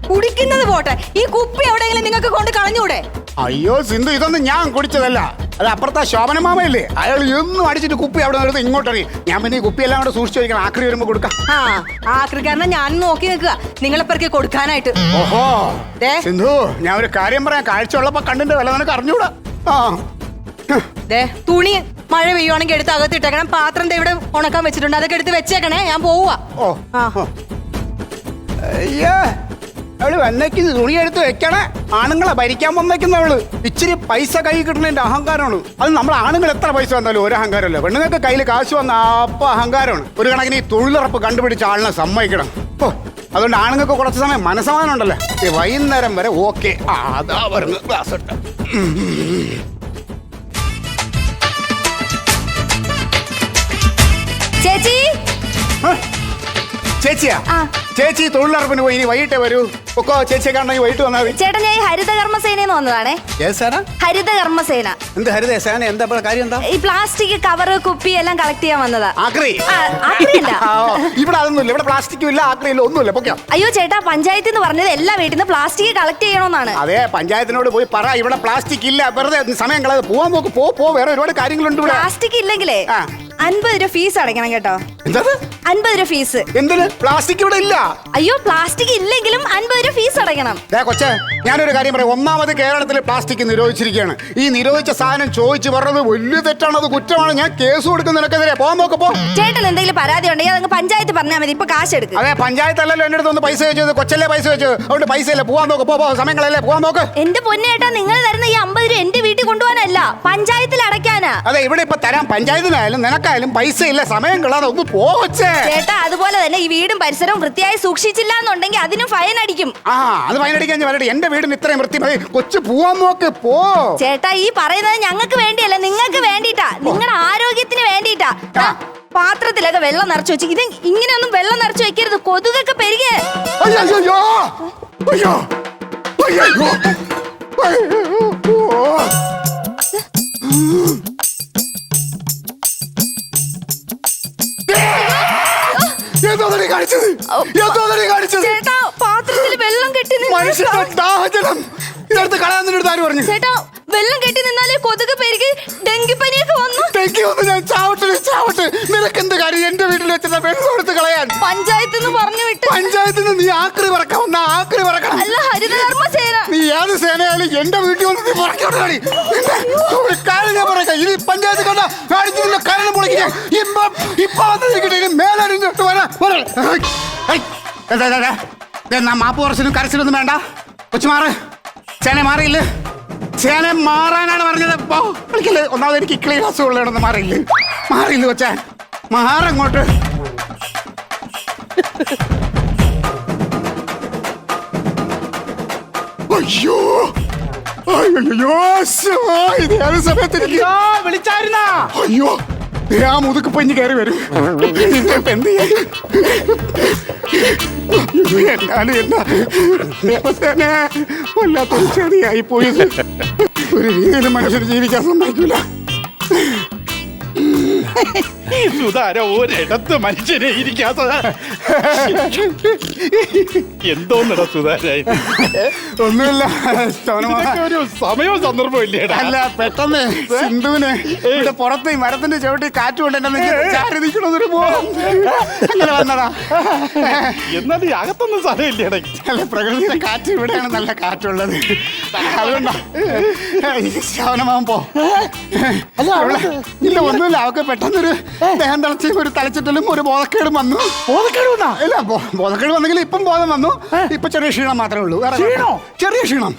കുടിക്കുന്നത് പോട്ടെ, ഈ കുപ്പി എവിടെയെങ്കിലും നിങ്ങൾക്ക് കൊണ്ട് കളഞ്ഞൂടെ?
അയ്യോ സിന്ധു, ഇതൊന്നും ഞാൻ കുടിച്ചതല്ല. അത് അപ്പുറത്തെ ശോഭന മാമയില്ലേ, അയാൾ എന്നും അടിച്ചിട്ട് കുപ്പി അവിടെ നിർത്തി ഇങ്ങോട്ടറിയും. ഞാൻ പിന്നെ ഈ കുപ്പിയെല്ലാം കൂടെ സൂക്ഷിച്ചു വയ്ക്കണം, ആക്രി വരുമ്പോ കൊടുക്കാം.
ആക്രിക്കാരനെ ഞാൻ നോക്കി നിൽക്കുക നിങ്ങളെ പെറുക്കി കൊടുക്കാനായിട്ട്.
ഓഹോ സിന്ധു, ഞാൻ ഒരു കാര്യം പറയാം. കാഴ്ച ഉള്ളപ്പോ കണ്ടിന്റെ വില നിനക്ക് അറിഞ്ഞൂടാ.
തുണി മഴ പെയ്യുവാണെങ്കിൽ എടുത്ത് അകത്തിട്ടേക്കണം. പാത്രം ഇവിടെ ഉണക്കാൻ വെച്ചിട്ടുണ്ട്, അതൊക്കെ എടുത്ത് വെച്ചേക്കണേ. ഞാൻ പോവാ.
അയ്യേ, അവള് വന്നേക്ക് തുണി എടുത്ത് വെക്കണേ. ആണുങ്ങളെ ഭരിക്കാൻ വന്നേക്കുന്നവള്. ഇച്ചിരി പൈസ കൈ കിട്ടുന്നതിന്റെ അഹങ്കാരമാണ്. അത് നമ്മൾ ആണുങ്ങൾ എത്ര പൈസ വന്നാലും ഒരു അഹങ്കാരമല്ല. പെണ്ണുങ്ങൾക്ക് കയ്യിൽ കാശ് വന്ന അപ്പൊ അഹങ്കാരമാണ്. ഒരു കണക്കിന് ഈ തൊഴിലുറപ്പ് കണ്ടുപിടിച്ച ആളിനെ സമ്മതിക്കണം. അതുകൊണ്ട് ആണുങ്ങൾക്ക് കുറച്ച് സമയം മനസ്സമാധാനം ഉണ്ടല്ലോ, വൈകുന്നേരം വരെ ഓക്കെ. അതാ വരുന്നത് ക്ലാസ് ഇട്ട്.
ചേച്ചി,
ചേച്ചിയാ ചേച്ചി തൊഴിലുറപ്പിന് പോയി ഇനി വൈകിട്ടേ വരൂ ഒക്കെ ചേച്ചിയെ കാണണമെങ്കിൽ വൈകിട്ട് വന്നാൽ മതി.
ചേട്ടാ ഞാൻ ഈ ഹരിതകർമ്മസേനന്ന് വന്നതാണേ.
ഏത് സാറാ?
ഹരിതകർമ്മസേന.
എന്ത് ഹരിത സേന? എന്താ കാര്യം? എന്താ
ഈ പ്ലാസ്റ്റിക് കവറ് കുപ്പി എല്ലാം കളക്ട് ചെയ്യാൻ വന്നതാ.
ആക്രി?
ആക്രിയല്ല.
ഇവിടെ അതൊന്നുമില്ല. ഇവിടെ പ്ലാസ്റ്റിക്കും ഇല്ല, ആക്രിയില്ല, ഒന്നുമില്ല. പൊക്കോ.
അയ്യോ ചേട്ടാ, പഞ്ചായത്തിൽ നിന്ന് പറഞ്ഞത് എല്ലാ വീട്ടിൽ നിന്ന് പ്ലാസ്റ്റിക് കളക്ട് ചെയ്യണമെന്നാണ്.
അതെ, പഞ്ചായത്തിനോട് പോയി പറ ഇവിടെ പ്ലാസ്റ്റിക് ഇല്ല, വെറുതെ സമയം കളയാതെ പോവാൻ നോക്ക്. പോ, വേറെ ഒരുപാട് കാര്യങ്ങളുണ്ട് ഇവിടെ.
പ്ലാസ്റ്റിക് ഇല്ലെങ്കിലേ 50 രൂപ ഫീസ് അടയ്ക്കണം കേട്ടോ.
എന്താ
50 രൂപ ഫീസ്?
എന്തിന്? പ്ലാസ്റ്റിക് ഇവിടെ ഇല്ല.
അയ്യോ, പ്ലാസ്റ്റിക് ഇല്ലെങ്കിലും 50 രൂപ ഫീസ് അടയ്ക്കണം.
കൊച്ചേ, ഞാനൊരു കാര്യം പറയാം. ഒന്നാമത് കേരളത്തിൽ പ്ലാസ്റ്റിക് നിരോധിച്ചിരിക്കുകയാണ്. ഈ നിരോധിച്ച സാധനം ചോദിച്ചു പറഞ്ഞത് വലിയ തെറ്റാണ്, അത് കുറ്റമാണ്. ഞാൻ കേസ് കൊടുക്കുന്നതിനൊക്കെതിരെ പോകാൻ നോക്കപ്പോ.
ചേട്ടൻ എന്തെങ്കിലും പരാതി ഉണ്ടെങ്കിൽ അതങ്ങ് പഞ്ചായത്ത് പറഞ്ഞാൽ മതി. ഇപ്പൊ കാശ് എടുക്കും.
അതെ, പഞ്ചായത്തല്ലല്ലോ എന്റെ അടുത്ത് ഒന്ന് പൈസ വെച്ചത്, കൊച്ചല്ലേ പൈസ വെച്ചത്. അതുകൊണ്ട് പൈസ ഇല്ല, പോവാൻ നോക്ക്. പോ, സമയങ്ങളല്ലേ, പോവാൻ നോക്ക്.
എന്റെ പൊന്നേട്ടാ, നിങ്ങൾ തരുന്ന ഈ 50 രൂപ എന്റെ വീട്ടിൽ കൊണ്ടുപോകാനല്ല, പഞ്ചായത്തിൽ അടയ്ക്കാനാ.
അതെ, ഇവിടെ ഇപ്പൊ തരാം. പഞ്ചായത്തിനായാലും നിനക്കായാലും പൈസ ഇല്ല, സമയം കളാതെ ഒന്ന് പോവച്ചേ.
ചേട്ടാ, അതുപോലെ തന്നെ ഈ വീടും പരിസരവും വൃത്തിയായി സൂക്ഷിച്ചില്ല എന്നുണ്ടെങ്കിൽ അതിനും ഫൈൻ അടിക്കും.
അത് ഫൈൻ അടിക്കാൻ വരട്ടെ. എന്റെ വീടിന് ഇത്രയും വൃത്തി മതി. കൊച്ചു പോവാൻ നോക്ക്, പോ.
ചേട്ടാ, ഈ പറയുന്നത് ഞങ്ങൾക്ക് വേണ്ടിയല്ല, നിങ്ങൾക്ക് വേണ്ടിട്ടാ, നിങ്ങളുടെ ആരോഗ്യത്തിന് വേണ്ടിട്ടാ. പാത്രത്തിലൊക്കെ വെള്ളം നിറച്ചു വെച്ച് ഇത് ഇങ്ങനെയൊന്നും വെള്ളം നിറച്ചു വെക്കരുത്, കൊതുകൊക്കെ പെരുകേ. ചേട്ടാ, പാത്രത്തിൽ വെള്ളം കെട്ടി
ഇതെടുത്ത് കളയാൻ ആര് പറഞ്ഞു?
ചേട്ടാ, വെള്ളം കെട്ടി നിന്നാലേ കൊതുക് പെരുകി ഡെങ്കിപ്പനിയൊക്കെ വന്നു.
ഞാൻ ചാവട്ടെ. നിനക്ക് എന്ത് കാര്യം എന്റെ വീട്ടിൽ വെച്ചിട്ട് വെള്ളം എടുത്ത് കളയാൻ?
പഞ്ചായത്തിൽ നിന്ന് പറഞ്ഞു വിട്ട്.
പഞ്ചായത്തിൽ നിന്ന് നീ ആക്രി പറക്കാം. ആക്രി പറക്കണം.
അല്ല, ഹരിതകർമ്മ സേന.
നീ ഏത് സേനയായാലും എന്റെ വീട്ടിൽ വന്ന് നീ പറക്കോട്ടെ. ഒരു കാര്യം ഞാൻ പറയാം. ഇനി പഞ്ചായത്ത് കണ്ട കാണിച്ചില്ല, കാരണം പൊളിക്കാൻ ഇപ്പൊ വന്നിരിക്കട്ടെ. മേലടിഞ്ഞിട്ട് വരാ. മാപ്പ് കുറച്ചിനും കരച്ചിലൊന്നും വേണ്ട. കൊച്ചു മാറ്. ചേന മാറിയില്ല. ചേന മാറാനാണ് പറഞ്ഞത്. വിളിക്കില്ല. ഒന്നാമത് എനിക്ക് ക്ലീൻ അസുഖമുള്ളതൊന്ന് മാറിയില്ല കൊച്ചാ. മാറങ്ങോട്ട്. അയ്യോ ഇത് ഏത് സമയത്ത് വിളിച്ചായിരുന്ന? അയ്യോ, ആ മുതുക്ക് പൊഞ്ഞ് കയറി വരും. എന്ത് എന്നാലും എന്നാ ദേവസേന വല്ലാത്തൊരു ചെറിയായി പോയത്. ഒരു രീതിയിലും മനുഷ്യർ ജീവിക്കാൻ സമ്മതിക്കില്ല.
സുധാര ഒരിടത്ത് മനുഷ്യനെ ഇരിക്കാത്തത് എന്തോന്നടാ സുധാര?
ഒന്നുമില്ല,
ഒരു സമയവും സന്ദർഭവും ഇല്ലേ?
അല്ല, പെട്ടെന്ന് സിന്ധുവിന് ഇവിടെ പുറത്ത് ഈ മരത്തിന്റെ ചവിട്ടി കാറ്റ് കൊണ്ടെന്നെ ചാരി നിൽക്കണതൊരു മോഹം അങ്ങനെ വന്നതാ.
എന്നാലും ഈ അകത്തൊന്നും സ്ഥലം ഇല്ലേടാ?
അല്ല, പ്രകൃതിയുടെ കാറ്റ് ഇവിടെയാണ് നല്ല കാറ്റുള്ളത്. അതുകൊണ്ടാ ശവനമാൻ പോ. ഇല്ല, ഒന്നുമില്ല. അവക്ക് പെട്ടെന്നൊരു ദേഹം തിളച്ച് ഒരു തലച്ചിട്ടലും ഒരു ബോധക്കേടും വന്നു. ഇല്ല, ബോധക്കേട് വന്നെങ്കിൽ ഇപ്പം ബോധം വന്നു. ഇപ്പൊ ചെറിയ ക്ഷീണം മാത്രമേ ഉള്ളൂ. ചെറിയ ക്ഷീണം.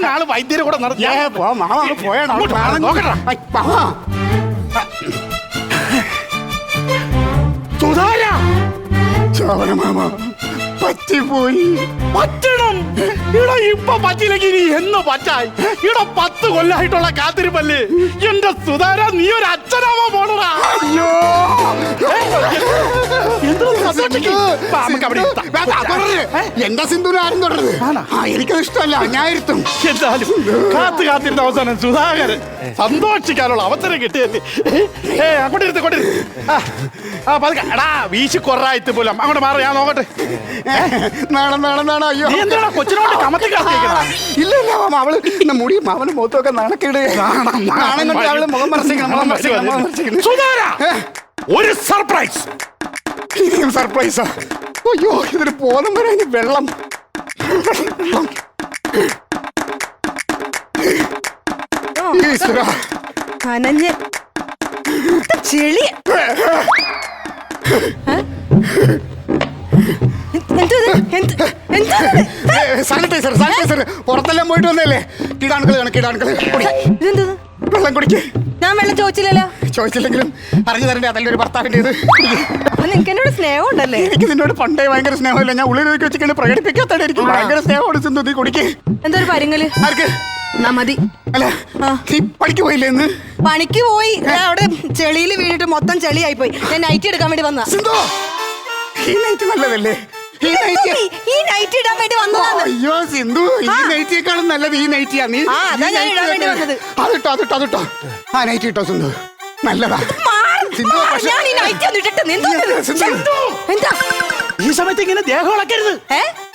നാള് വൈദ്യരെ കൂടെ
പറ്റിപ്പോയി.
പറ്റണം. ഇവിടെ ഇപ്പൊ പറ്റില്ലെങ്കിൽ ഇനി എന്ന് പറ്റായി? ഇവിടെ 10 കൊല്ലായിട്ടുള്ള കാത്തിരിപ്പല്ലേ എന്റെ സുധാര. നീ ഒരു അച്ഛനാവാൻ പോണടാ.
അയ്യോ, എന്റെ സിന്ധുവിനെ ആരും തുടരുത്. എനിക്കത് ഇഷ്ടമല്ല, ഞാൻ ഇരുത്തും.
എന്തായാലും കാത്തിരുന്ന അവസാനം സുധാകരൻ സന്തോഷിക്കാനുള്ള അവസരം കിട്ടിയല്ലേ. അങ്ങോട്ട് എടാ, വീശി കൊറായിട്ട് പോലും അങ്ങോട്ട് മാറി. ഞാൻ നോക്കട്ടെ.
നാണം. അയ്യോ,
എന്താണ് കൊച്ചിനോട് കമത്തി കാത്തിരിക്കണം?
ഇല്ല മാമ, അവള് മുടി അവന് മുഖത്തൊക്കെ നാണക്കിടുകയാണ്. അവള് മുഖം മറച്ചിരിക്കണം.
സുധാര, ഒരു സർപ്രൈസ്.
ഇനിയും സർപ്രൈസാ? അയ്യോ, ഇതിന് ബോധം വരാൻ വെള്ളം.
നനഞ്ഞ് ചെളി.
സാനിറ്റൈസർ പുറത്തെല്ലാം പോയിട്ട് വന്നല്ലേ. കീടാണുക്കൾ വെള്ളം കുടിക്കേ.
ഞാൻ വെള്ളം ചോദിച്ചില്ലല്ലോ.
ചോദിച്ചില്ലെങ്കിലും അറിഞ്ഞു തരണ്ടേ, അതല്ലേ ഒരു ഭർത്താവിന്റെ ഇത്.
നിനക്ക് എന്നോട് സ്നേഹം ഉണ്ടല്ലേ?
എനിക്ക് നിന്നോട് പണ്ടേ ഭയങ്കര സ്നേഹമില്ല. ഞാൻ ഉള്ളിലേക്ക് വെച്ചിട്ട് പ്രകടിപ്പിക്കാത്തടെ എനിക്ക് ഭയങ്കര സ്നേഹമാണ്. സിന്ധു, നീ കുടിക്കേ.
എന്തൊരു പരുങ്ങല്.
ആർക്ക്?
എന്നാ മതി.
അല്ല നീ പണിക്ക് പോയില്ലേ ഇന്ന്?
പണിക്ക് പോയി. അവിടെ ചെളിയിൽ വീണിട്ട് മൊത്തം ചെളിയായി പോയി. ഞാൻ നൈറ്റ് എടുക്കാൻ വേണ്ടി വന്ന.
സിന്ധു ഈ നൈറ്റ് നല്ലതല്ലേ?
ഈ നൈറ്റ് ഇടാൻ വേണ്ടി വന്നതാണ്.
അയ്യോ സിന്ധു, ഈ നൈറ്റിയേക്കാളും നല്ലത് ഈ നൈറ്റിയാ. നീ
അതാ ഞാൻ ഇടാൻ വേണ്ടി വന്നത്.
അതിട്ടോ ആ നൈറ്റ് ഇട്ടോ സിന്ധു, നല്ലതാ. സിന്ധു, പക്ഷേ-
ഞാൻ ഈ നൈറ്റ് ഒന്ന് ഇട്ടിട്ട്
സിന്ധു.
എന്താ
ഈ സമയത്ത് ഇങ്ങനെ ദേഹം ഇളക്കരുത്.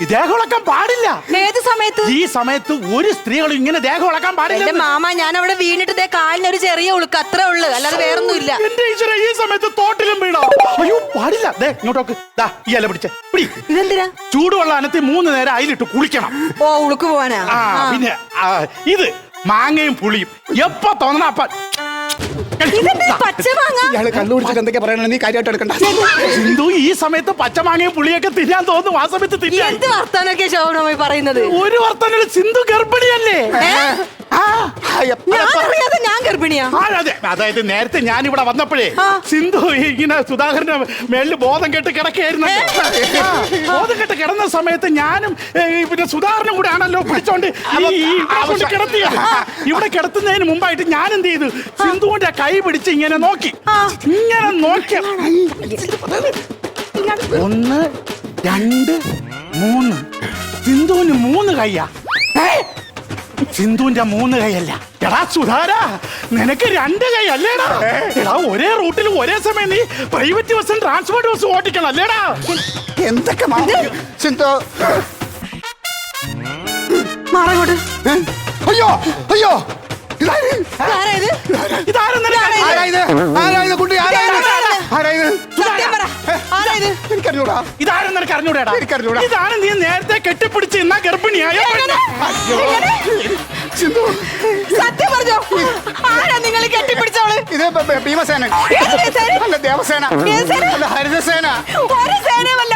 ഈ ദേഹം ഇളക്കാൻ പാടില്ല.
ഏത് സമയത്ത്?
ഈ സമയത്ത് ഒരു സ്ത്രീകളും ഇങ്ങനെ ദേഹം ഇളക്കാൻ
എന്റെ
പാടില്ല.
മാമ, ഞാൻ അവിടെ വീണിട്ട് ദേ കാലിന് ഒരു ചെറിയ ഉളുക്ക്, അത്രേ ഉള്ളു, അല്ലാതെ വേറൊന്നും ഇല്ല.
എന്റെ ഈശ്വര, ഈ സമയത്ത് തോട്ടിലും വീണോ? അയ്യോ പാടില്ല. ദേ ഇങ്ങോട്ടോക്ക്. ദാ ഈ ഇല പിടിച്ചേ. പിടി.
ഇതെന്തിനാ?
ചൂടുവെള്ളം അനത്തി 3 നേരം അതിലിട്ട് കുളിക്കണം.
ഓ, ഉളുക്ക് പോവാനാ?
പിന്നെ ഇത് മാങ്ങയും പുളിയും എപ്പോ തോന്നണ അപ്പ.
പച്ചമാങ്ങ.
ഇയാള് കണ്ടുപിടിച്ചിട്ട് എന്തൊക്കെ പറയണ, നീ കാര്യമായിട്ട് എടുക്കണ്ട.
സിന്ധു, ഈ സമയത്ത് പച്ചമാങ്ങയും പുളിയൊക്കെ തിന്നാൻ തോന്നും. ആ സമയത്ത് തിന്നാൻ
എന്ത് വർത്താനൊക്കെ ശോഭനമായി പറയുന്നത്?
ഒരു വർത്തന. സിന്ധു ഗർഭിണിയല്ലേ?
അറിയാതെ ഞാൻ ഗർഭിണിയാ?
അതെ, അതായത് നേരത്തെ ഞാൻ ഇവിടെ വന്നപ്പോഴേ സിന്ധു ഇങ്ങനെ സുധാകരന്റെ മേളിൽ ബോധം കെട്ട് കിടക്കുകയായിരുന്നു. ബോധം കെട്ട് കിടന്ന സമയത്ത് ഞാനും പിന്നെ സുധാകരനും കൂടെ ആണല്ലോ പിടിച്ചോണ്ട് കിടത്തിയ. ഇവിടെ കിടത്തുന്നതിന് മുമ്പായിട്ട് ഞാൻ എന്ത് ചെയ്തു, സിന്ധുവിന്റെ കൈ പിടിച്ച് ഇങ്ങനെ നോക്കി. ഇങ്ങനെ നോക്കിയ 1 2 3 സിന്ധുവിന് 3 കൈയാ. സിന്ധുവിന്റെ 3 കൈയല്ല. എടാ സുധാര, നിനക്ക് 2 കൈ അല്ലേടാ? എടാ, ഒരേ റൂട്ടിൽ ഒരേ സമയം നീ പ്രൈവറ്റ് ബസ്സും ട്രാൻസ്പോർട്ട് ബസ്സും ഓടിക്കണം അല്ലേടാ?
എന്തൊക്കെ സിന്ധു.
മാറങ്ങോട്ട്.
അയ്യോ അയ്യോ,
ഇതാരും നിനക്ക് അറിഞ്ഞൂടാ? ഇതാണ് നീ നേരത്തെ കെട്ടിപ്പിടിച്ച് ഇന്നാ ഗർഭിണിയായ.
സിന്ധു,
സത്യം പറഞ്ഞോ? ആരാ നിങ്ങൾ കെട്ടിപ്പിടിച്ചോള്?
ഇത് ഭീമസേന അല്ല, ദേവസേന അല്ല, ഹരിതസേന.
ഒരു സേനയുമല്ല.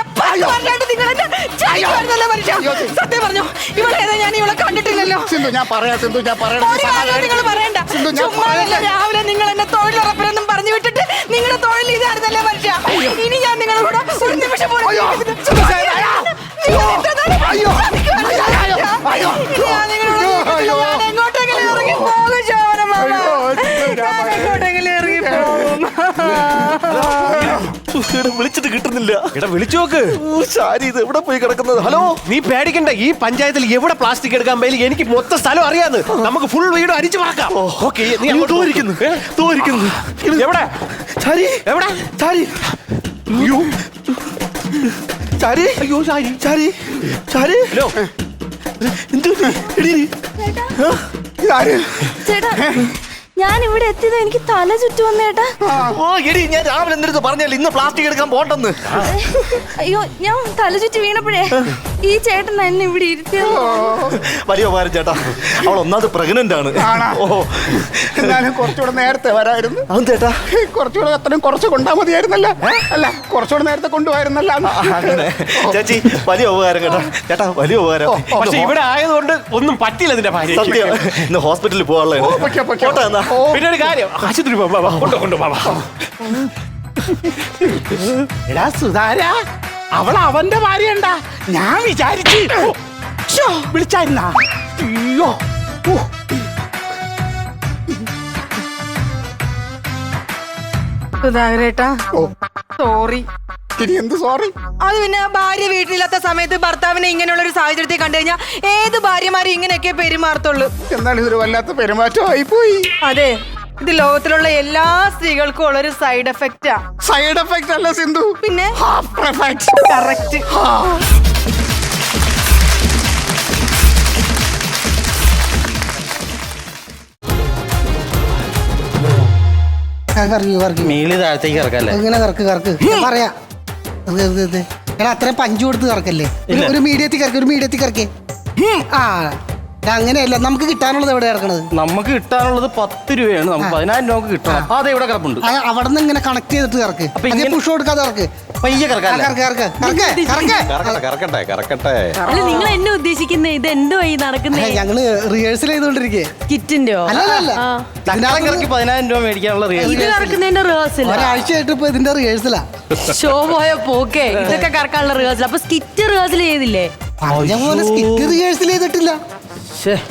സത്യം പറഞ്ഞോ? ഇവളേതാ? ഞാൻ ഇവളെ കണ്ടിട്ടില്ലല്ലോ.
സിന്ധു, ഞാൻ പറയാം. സിന്ധു, ഞാൻ
നിങ്ങൾ പറയണ്ട. ചുമ്മാതല്ല, രാവിലെ നിങ്ങൾ എന്നെ തൊഴിലുറപ്പിനൊന്നും പറഞ്ഞു വിട്ടിട്ട് നിങ്ങളുടെ തൊഴിൽ ഇതായിരുന്നല്ലേ മനുഷ്യ. ഇനി ഞാൻ നിങ്ങളുടെ കൂടെ ഒരു നിമിഷം പോലും എങ്ങോട്ടെങ്കിലും ഇറങ്ങി പോകും. എങ്ങോട്ടെങ്കിലും ഇറങ്ങി പോകും.
വിളിച്ചിട്ട് കിട്ടുന്നില്ല. എടാ വിളിച്ചു നോക്ക്. ശാരി, ഇത് എവിടെ പോയി കിടക്കുന്നത്? ഹലോ, നീ പേടിക്കണ്ട. ഈ പഞ്ചായത്തിൽ എവിടെ പ്ലാസ്റ്റിക് എടുക്കാൻ പോയാലും എനിക്ക് മൊത്തം സ്ഥലം അറിയാന്ന്. നമുക്ക് ഫുൾ വീട് അരിച്ചു പറക്കാം. ഓക്കെ, നീ തോരിക്കുന്നു. എവിടെ ചാരി? എവിടെ ചാരി? അയ്യോ ചാരി, അയ്യോ ചാരി, ചാരി, ചാരി. ഹലോ,
ചേട്ടാ, ഞാൻ ഇവിടെ എത്തിയത് എനിക്ക് തല ചുറ്റു വന്നേട്ടാ.
ഓ എടി, ഞാൻ രാവിലെ എന്തെടുത്ത് പറഞ്ഞല്ലേ ഇന്ന് പ്ലാസ്റ്റിക് എടുക്കാൻ പോണ്ടെന്ന്.
അയ്യോ, ഞാൻ തല ചുറ്റി വീണപ്പോഴേ ഈ ചേട്ടൻ എന്നെ ഇവിടെ ഇരുത്തിയത്.
വലിയ ഉപകാരം ചേട്ടാ. അവൾ ഒന്നാമത് പ്രഗ്നന്റ് ആണ്.
ഓ, എന്നാലും കുറച്ചുകൂടെ നേരത്തെ വരായിരുന്നു.
അത് ചേട്ടാ,
കുറച്ചുകൂടെ അത്രയും കുറച്ച് കൊണ്ടാ മതിയായിരുന്നല്ല. അല്ല, കുറച്ചുകൂടെ നേരത്തെ കൊണ്ടുപോയിരുന്നല്ല.
അങ്ങനെ ചേച്ചി, വലിയ ഉപകാരം കേട്ടോ ചേട്ടാ, വലിയ ഉപകാരം.
പക്ഷെ ഇവിടെ ആയതുകൊണ്ട് ഒന്നും പറ്റില്ല ഇതിന്റെ ഭാര്യ.
സത്യം, ഇന്ന് ഹോസ്പിറ്റലിൽ പോകാനുള്ളത്.
പിന്നെ ഒരു കാര്യം, ആശുപത്രി കൊണ്ടുപോവാ.
എടാ സുധാര, അവൾ അവന്റെ ഭാര്യണ്ടാ. ഞാൻ വിചാരിച്ചു വിളിച്ചായിരുന്നാ. അയ്യോ,
സുധാകരേട്ടാ, സോറി.
ഇനി എന്ത് സോറി?
അത് പിന്നെ ഭാര്യ വീട്ടിലില്ലാത്ത സമയത്ത് ഭർത്താവിനെ ഇങ്ങനെയുള്ള ഒരു സാഹചര്യത്തിൽ കണ്ടു കഴിഞ്ഞാൽ ഏത് ഭാര്യമാരും ഇങ്ങനെയൊക്കെ പെരുമാറത്തുള്ളൂ.
എന്നാലും ഇതൊരു വല്ലാത്ത പെരുമാറ്റമായി പോയി.
അതെ, ഇത് ലോകത്തിലുള്ള എല്ലാ സ്ത്രീകൾക്കും ഉള്ളൊരു സൈഡ് എഫക്റ്റാ.
സൈഡ് എഫക്റ്റ് അല്ല സിന്ധു,
പിന്നെ
ആഫ്റ്റർ എഫക്റ്റ്.
കറക്റ്റ്.
മേളി താഴത്തേക്ക് ഇറക്കല്ലേ?
ഇങ്ങനെ കറക്ക് പറയാ. എടാ, അത്രയും പഞ്ചു കൊടുത്ത് കറക്കല്ലേ. ഒരു മീഡിയത്തിൽ കറക്കേ. ആ, അങ്ങനെയല്ല, നമുക്ക് കിട്ടാനുള്ളത് എവിടെ കിടക്കണത്?
നമുക്ക് കിട്ടാനുള്ളത് 10 രൂപയാണ്. നമുക്ക് 10,000 രൂപ കിട്ടണം. അതെ, ഇവിടെ കിടപ്പുണ്ട്.
അവിടെ നിന്ന് ഇങ്ങനെ കണക്ട് ചെയ്തിട്ട് കറക്ക്. പുഷ് കൊടുക്കാതെ കറക്ക്.
പയ്യെ കിടക്കട്ടെ.
അല്ല, നിങ്ങൾ എന്നെ ഉദ്ദേശിക്കുന്ന ഇത് എന്തോ ഈ നടക്കുന്നേ?
ഞങ്ങള് റിഹേഴ്സൽ ചെയ്തോണ്ടിരിക്കേ.
കിറ്റിന്റെയോ?
അല്ലല്ല,
ഇറക്കി 10,000 രൂപ മേടിക്കാനുള്ള
ഇത് കറക്കുന്നതിന്റെ റിഹേഴ്സൽ
ഒരാഴ്ചയായിട്ട് ഇപ്പൊ ഇതിന്റെ റിഹേഴ്സലാ.
ഷോ പോയ പോക്കേ. ഇതൊക്കെ കറക്കാനുള്ള റിഹേഴ്സൽ. അപ്പൊ സ്കിറ്റ് റിഹേഴ്സൽ ചെയ്തില്ലേ?
പറഞ്ഞ പോലെ സ്കിറ്റ് റിഹേഴ്സൽ ചെയ്തിട്ടില്ല.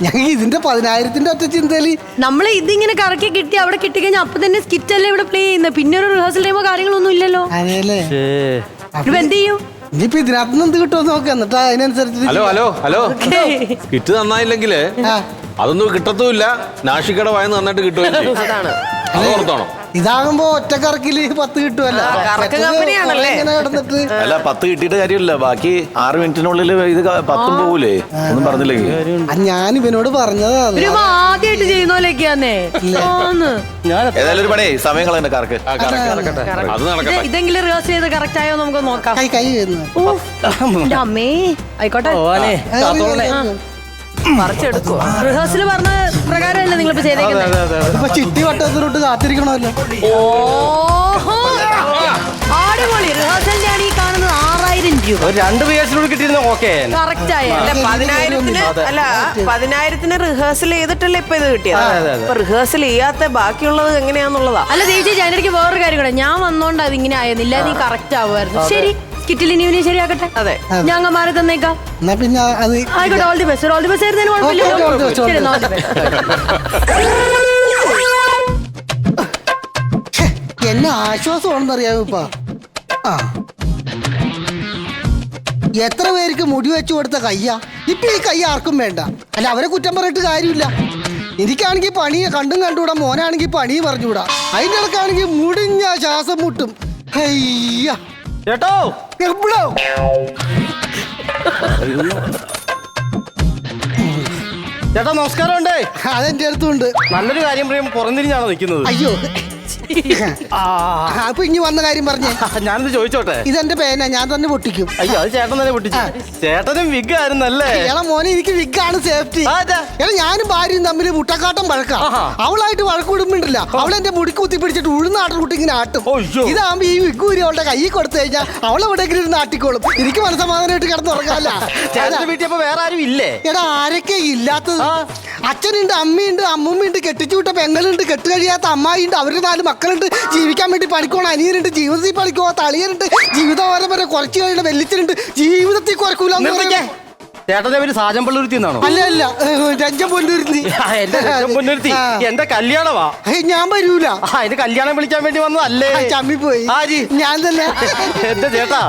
ഞങ്ങൾ ഇതിന്റെ 10,000-ന്റെ ഒറ്റ ചിന്തയില്
നമ്മൾ ഇതിങ്ങനെ കറക്കി കിട്ടി അവിടെ കിട്ടിക്കഴിഞ്ഞാൽ അപ്പൊ തന്നെ സ്കിറ്റ് അല്ലേ ഇവിടെ പ്ലേ ചെയ്യുന്നത്. പിന്നെ ഒരു റിഹേഴ്സൽ ടൈമോ കാര്യങ്ങളൊന്നും ഇല്ലല്ലോ.
അതെല്ലേ
ഇപ്പൊ എന്ത് ചെയ്യും?
ഇനിയിപ്പോ ഇതിനകത്തുനിന്ന് എന്ത് കിട്ടുമോ നോക്കാം, എന്നിട്ട് അതിനനുസരിച്ച്
ഹലോ കിറ്റ് നന്നായില്ലെങ്കില് അതൊന്നും കിട്ടത്തുമില്ല. നാഷിക്കട വായന്ന് നന്നായിട്ട് കിട്ടുകയും ചെയ്യും. അത് ഓർത്തോണം.
ഇതാകുമ്പോ ഒറ്റ കറക്കില് 10 കിട്ടുമല്ലോ. ഇങ്ങനെ കിടന്നിട്ട്
അല്ല 10 കിട്ടിയിട്ട് കാര്യമില്ല. ബാക്കി 6 മിനിറ്റിനുള്ളിൽ ഇത് 10 പോകൂലേ ഒന്നും പറഞ്ഞില്ലെങ്കിൽ.
ഞാൻ ഇവനോട് പറഞ്ഞതാ.
ആദ്യമായിട്ട് ചെയ്യുന്നോലൊക്കെയാന്നേ.
ഏതായാലും ഒരു പണി സമയം കളയണ്ട കാർക്ക്.
അത് നടക്കട്ടെ.
ഇതെങ്കിലും റിഹേഴ്സൽ ചെയ്ത് കറക്റ്റ് ആയോ നമുക്ക് നോക്കാം.
കൈ
അമ്മേ ആയിക്കോട്ടെ.
മറിച്ചെടുക്കുക.
റിഹേഴ്സൽ പറഞ്ഞ പ്രകാരമല്ലേ നിങ്ങളിപ്പോ ചെയ്തേക്കുന്നത്?
ഇപ്പൊ ചിട്ടി വട്ടത്തിലോട്ട് കാത്തിരിക്കണമല്ലോ.
ഓഹോ അടിപൊളി. റിഹേഴ്സലിനാണ് ഈ കാണുന്നത് 6,000 രൂപ.
2 റിഹേഴ്സൽ കിട്ടിയിരുന്ന ഓക്കെ
കറക്റ്റ് ആയ
10,000-ന് റിഹേഴ്സൽ ചെയ്തിട്ടല്ലേ ഇപ്പൊ ഇത് കിട്ടിയത്. ഇപ്പൊ റിഹേഴ്സൽ ചെയ്യാത്ത ബാക്കിയുള്ളത് എങ്ങനെയാന്നുള്ളതാ.
അല്ല ചേച്ചി അതിനിടയ്ക്ക് വേറൊരു കാര്യം കൂടെ. ഞാൻ വന്നോണ്ട് അത് ഇങ്ങനെ ആയിരുന്നില്ല. നീ കറക്റ്റ് ആവുമായിരുന്നു. ശരി കിറ്റിൽ ഇനി ശരിയാക്കട്ടെ.
അതെ
ഞാൻ അങ്ങ് മാറി തന്നേക്കാം.
എന്നാ പിന്നെ അത്
ആയിക്കോട്ടെ. All the best. All the best ആയിരുന്നതിന് കുഴപ്പമില്ല. ശരി എന്നാ all the best.
എന്നെ ആശ്വാസമാണെന്നറിയാമോ ഇപ്പൊ? ആ എത്ര പേർക്ക് മുടി വെച്ചു കൊടുത്ത കയ്യാ. ഇപ്പൊ ഈ കൈ ആർക്കും വേണ്ട. അല്ല അവരെ കുറ്റം പറഞ്ഞിട്ട് കാര്യമില്ല. എനിക്കാണെങ്കിൽ പണിയെ കണ്ടും കണ്ടുകൂടാ, മോനാണെങ്കിൽ പണി പറഞ്ഞുകൂടാ. അതിൻ്റെ ഇടക്കാണെങ്കിൽ മുടിഞ്ഞ ശ്വാസം മുട്ടും. അയ്യ
ചേട്ടോ
എവിടോ
ചേട്ടാ നമസ്കാരം ഉണ്ടേ.
അതെന്റെ അടുത്തുണ്ട്.
നല്ലൊരു കാര്യം പറയുമ്പോൾ പുറംതിരിഞ്ഞാണോ നിൽക്കുന്നത്?
അയ്യോ അപ്പൊ ഇനി വന്ന കാര്യം പറഞ്ഞേ.
ഞാനത് ചോദിച്ചോട്ടെ.
ഇതെന്റെ പേന, ഞാൻ തന്നെ പൊട്ടിക്കും.
അയ്യോ അത് ചേട്ടൻ തന്നെ പൊട്ടിച്ചു. ചേട്ടനും വിഗ് ആയിരുന്നല്ലേ?
എടാ മോനെ എനിക്ക് വിഗാണ് സേഫ്റ്റി. എടാ ഞാനും ഭാര്യയും തമ്മിൽ മുട്ടക്കാട്ടം വഴക്കാം. അവളായിട്ട് വഴക്ക് വിടുമ്പോണ്ടില്ല, അവളെന്റെ മുടി കുത്തി പിടിച്ചിട്ട് ഉഴുന്നാട്ടം കൂട്ടി ഇങ്ങനെ ആട്ടും. ഇതാകുമ്പോ ഈ വിഗ് ഊരി അവളുടെ കയ്യിൽ കൊടുത്തു കഴിഞ്ഞാൽ അവളെവിടെയെങ്കിലും ഇരുന്ന് ആട്ടിക്കോളും. എനിക്ക് മനസ്സമാധാനമായിട്ട് കിടന്നുറങ്ങാല്ല.
വീട്ടിൽ അപ്പൊ വേറെ ആരും ഇല്ലേ?
എടാ ആരൊക്കെ ഇല്ലാത്തത്? അച്ഛനുണ്ട്, അമ്മയുണ്ട്, അമ്മൂമ്മയുണ്ട്, കെട്ടിച്ചു വിട്ട പെങ്ങളുണ്ട്, കെട്ട് കഴിയാത്ത അമ്മായിണ്ട്, അവരുടെ 4 മക്കളുണ്ട്, ജീവിക്കാൻ വേണ്ടി പണിക്കോണ അനിയനുണ്ട്, ജീവിതത്തിൽ പണിക്കോണ തളിയനുണ്ട്, ജീവിതം വരെ കുറച്ച് കഴിയുന്ന വെല്ലിച്ചനുണ്ട്, ജീവിതത്തിൽ കുറക്കൂലെന്ന് പറയാ.
ചേട്ടന്റെ പേര് സാജൻ പള്ളുരുത്തി എന്നാണോ?
അല്ല അല്ല രഞ്ജൻ പൊന്നുരുത്തി.
പൊന്നുരുത്തി എന്റെ കല്യാണമാ.
ഞാൻ വരൂല.
എന്റെ കല്യാണം വിളിക്കാൻ വേണ്ടി വന്നതല്ലേ?
ചമ്മിപ്പോയി.
ഞാൻ തന്നെ. എന്റെ ചേട്ടാ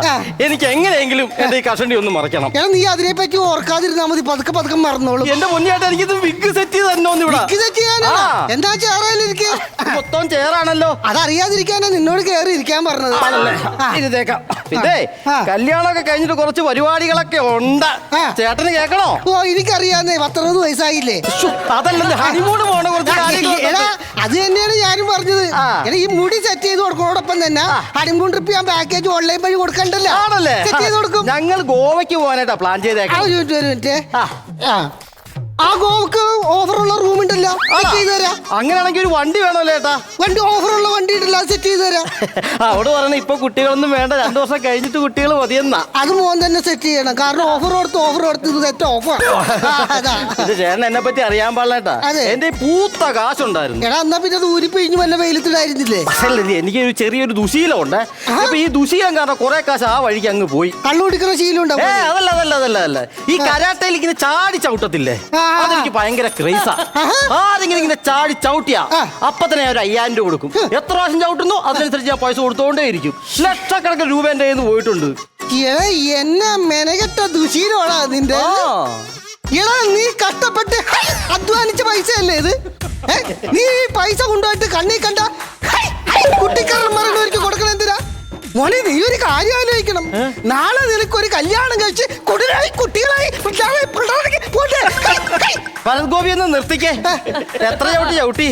എനിക്ക് എങ്ങനെയെങ്കിലും എന്റെ ഈ കഷണ്ടി ഒന്ന് മറക്കണം.
നീ അതിനെ പറ്റി ഓർക്കാതിരുന്നാ മതി. പതുക്കെ പതുക്കെ മറന്നോളൂ.
എന്റെ മുന്നേട്ടാ എനിക്കിത് വിഗ് സെറ്റ് ചെയ്ത് തന്നോന്ന് ഇവിടെ.
എന്താ ചേറായാലും ഇരിക്കുക.
മൊത്തം ചേറാണല്ലോ.
അതറിയാതിരിക്കാനാ നിന്നോട് കയറി ഇരിക്കാൻ പറഞ്ഞത്.
ഇരുതേക്കാം. പിന്നെ കല്യാണമൊക്കെ കഴിഞ്ഞിട്ട് കുറച്ച് പരിപാടികളൊക്കെ ഉണ്ട്. ചേട്ടന് കേൾക്കണോ?
ഓ എനിക്കറിയാന്നേ, 19 വയസ്സായില്ലേ.
അതല്ല ഹണിമൂണ് പോണ കുറച്ച്
എടാ അത് തന്നെയാണ് ഞാനും പറഞ്ഞത്. എടാ ഈ മുടി സെറ്റ് ചെയ്ത് കൊടുക്കുന്നതോടൊപ്പം തന്നെ ഹണിമൂൺ ട്രിപ്പ് ഞാൻ പാക്കേജ് ഓൺലൈൻ വഴി കൊടുക്കണ്ടല്ലോ. സെറ്റ് ചെയ്ത് കൊടുക്കും.
ഞങ്ങൾ ഗോവയ്ക്ക് പോകാനായിട്ടാ പ്ലാൻ ചെയ്തേക്കാം.
ഒരു മിനിറ്റ്. ആ ഗോവക്ക് ഓഫറുള്ള റൂം ഉണ്ടല്ലോ, സെറ്റ് ചെയ്ത് തരാം.
അങ്ങനെയാണെങ്കിൽ ഒരു വണ്ടി വേണമല്ലോ ചേട്ടാ.
വണ്ടി ഓഫറുള്ള വണ്ടി ഉണ്ടല്ലോ, സെറ്റ് ചെയ്ത് തരാം.
അവിടെ പറഞ്ഞ ഇപ്പൊ കുട്ടികളൊന്നും വേണ്ട, 2 വർഷം കഴിഞ്ഞിട്ട് കുട്ടികൾ മതിയെന്നാ.
അത് മോൻ തന്നെ സെറ്റ് ചെയ്യണം. കാരണം ഓഫർ കൊടുത്ത് ഇത് സെറ്റ് ഓഫർ.
ഇത് ചേട്ടൻ എന്നെ പറ്റി അറിയാൻ പാടില്ലേട്ടാ. എന്റെ പൂത്ത കാശുണ്ടായിരുന്നു.
എടാ എന്നാ പിന്നെ ദൂരി പിഴിഞ്ഞ് വല്ല വെയിലത്തിലായിരുന്നില്ലേ?
എനിക്ക് ചെറിയൊരു ദുശീലം ഉണ്ട്. അപ്പൊ ഈ ദുശീലം കാരണം കുറെ കാശ് ആ വഴിക്ക് അങ്ങ് പോയി.
കള്ളു കുടിക്കുന്ന ശീലം ഉണ്ടാവും.
അതല്ല ഈ കരാട്ടയിൽ ഇങ്ങനെ ചാടി ചവിട്ടത്തില്ലേ, അതെനിക്ക് ഭയങ്കര ക്രേസാ. ആരെങ്കിലും ഇങ്ങനെ ചാടി ചവിട്ടിയാ അപ്പൊ തന്നെ 1,000 രൂപ കൊടുക്കും. എത്ര പ്രാവശ്യം ചവിട്ടുന്നു അതിനനുസരിച്ച് ഞാൻ പൈസ കൊടുത്തോണ്ടേ ഇരിക്കും. ലക്ഷക്കണക്കിന് രൂപ എന്റെ കയ്യിൽ നിന്ന് പോയിട്ടുണ്ട്.
എന്നെ മെനകെട്ട ദുശീലമാണോ നിന്റെ? എടാ നീ കഷ്ടപ്പെട്ട് അധ്വാനിച്ച പൈസ അല്ലേ ഇത്? നീ ഈ പൈസ കൊണ്ടുപോയിട്ട് കണ്ണി കണ്ട കുട്ടിക്കാരൻ മരണവർക്ക് കൊടുക്കണം എന്തിനാ? മോനെ നീ ഒരു കാര്യം ആലോചിക്കണം. നാളെ നിനക്കൊരു കല്യാണം കഴിച്ച് കുട്ടികളായി
ഭരത്ഗോപി ഒന്ന് നിർത്തിക്കേ. എത്ര ചവിട്ടി?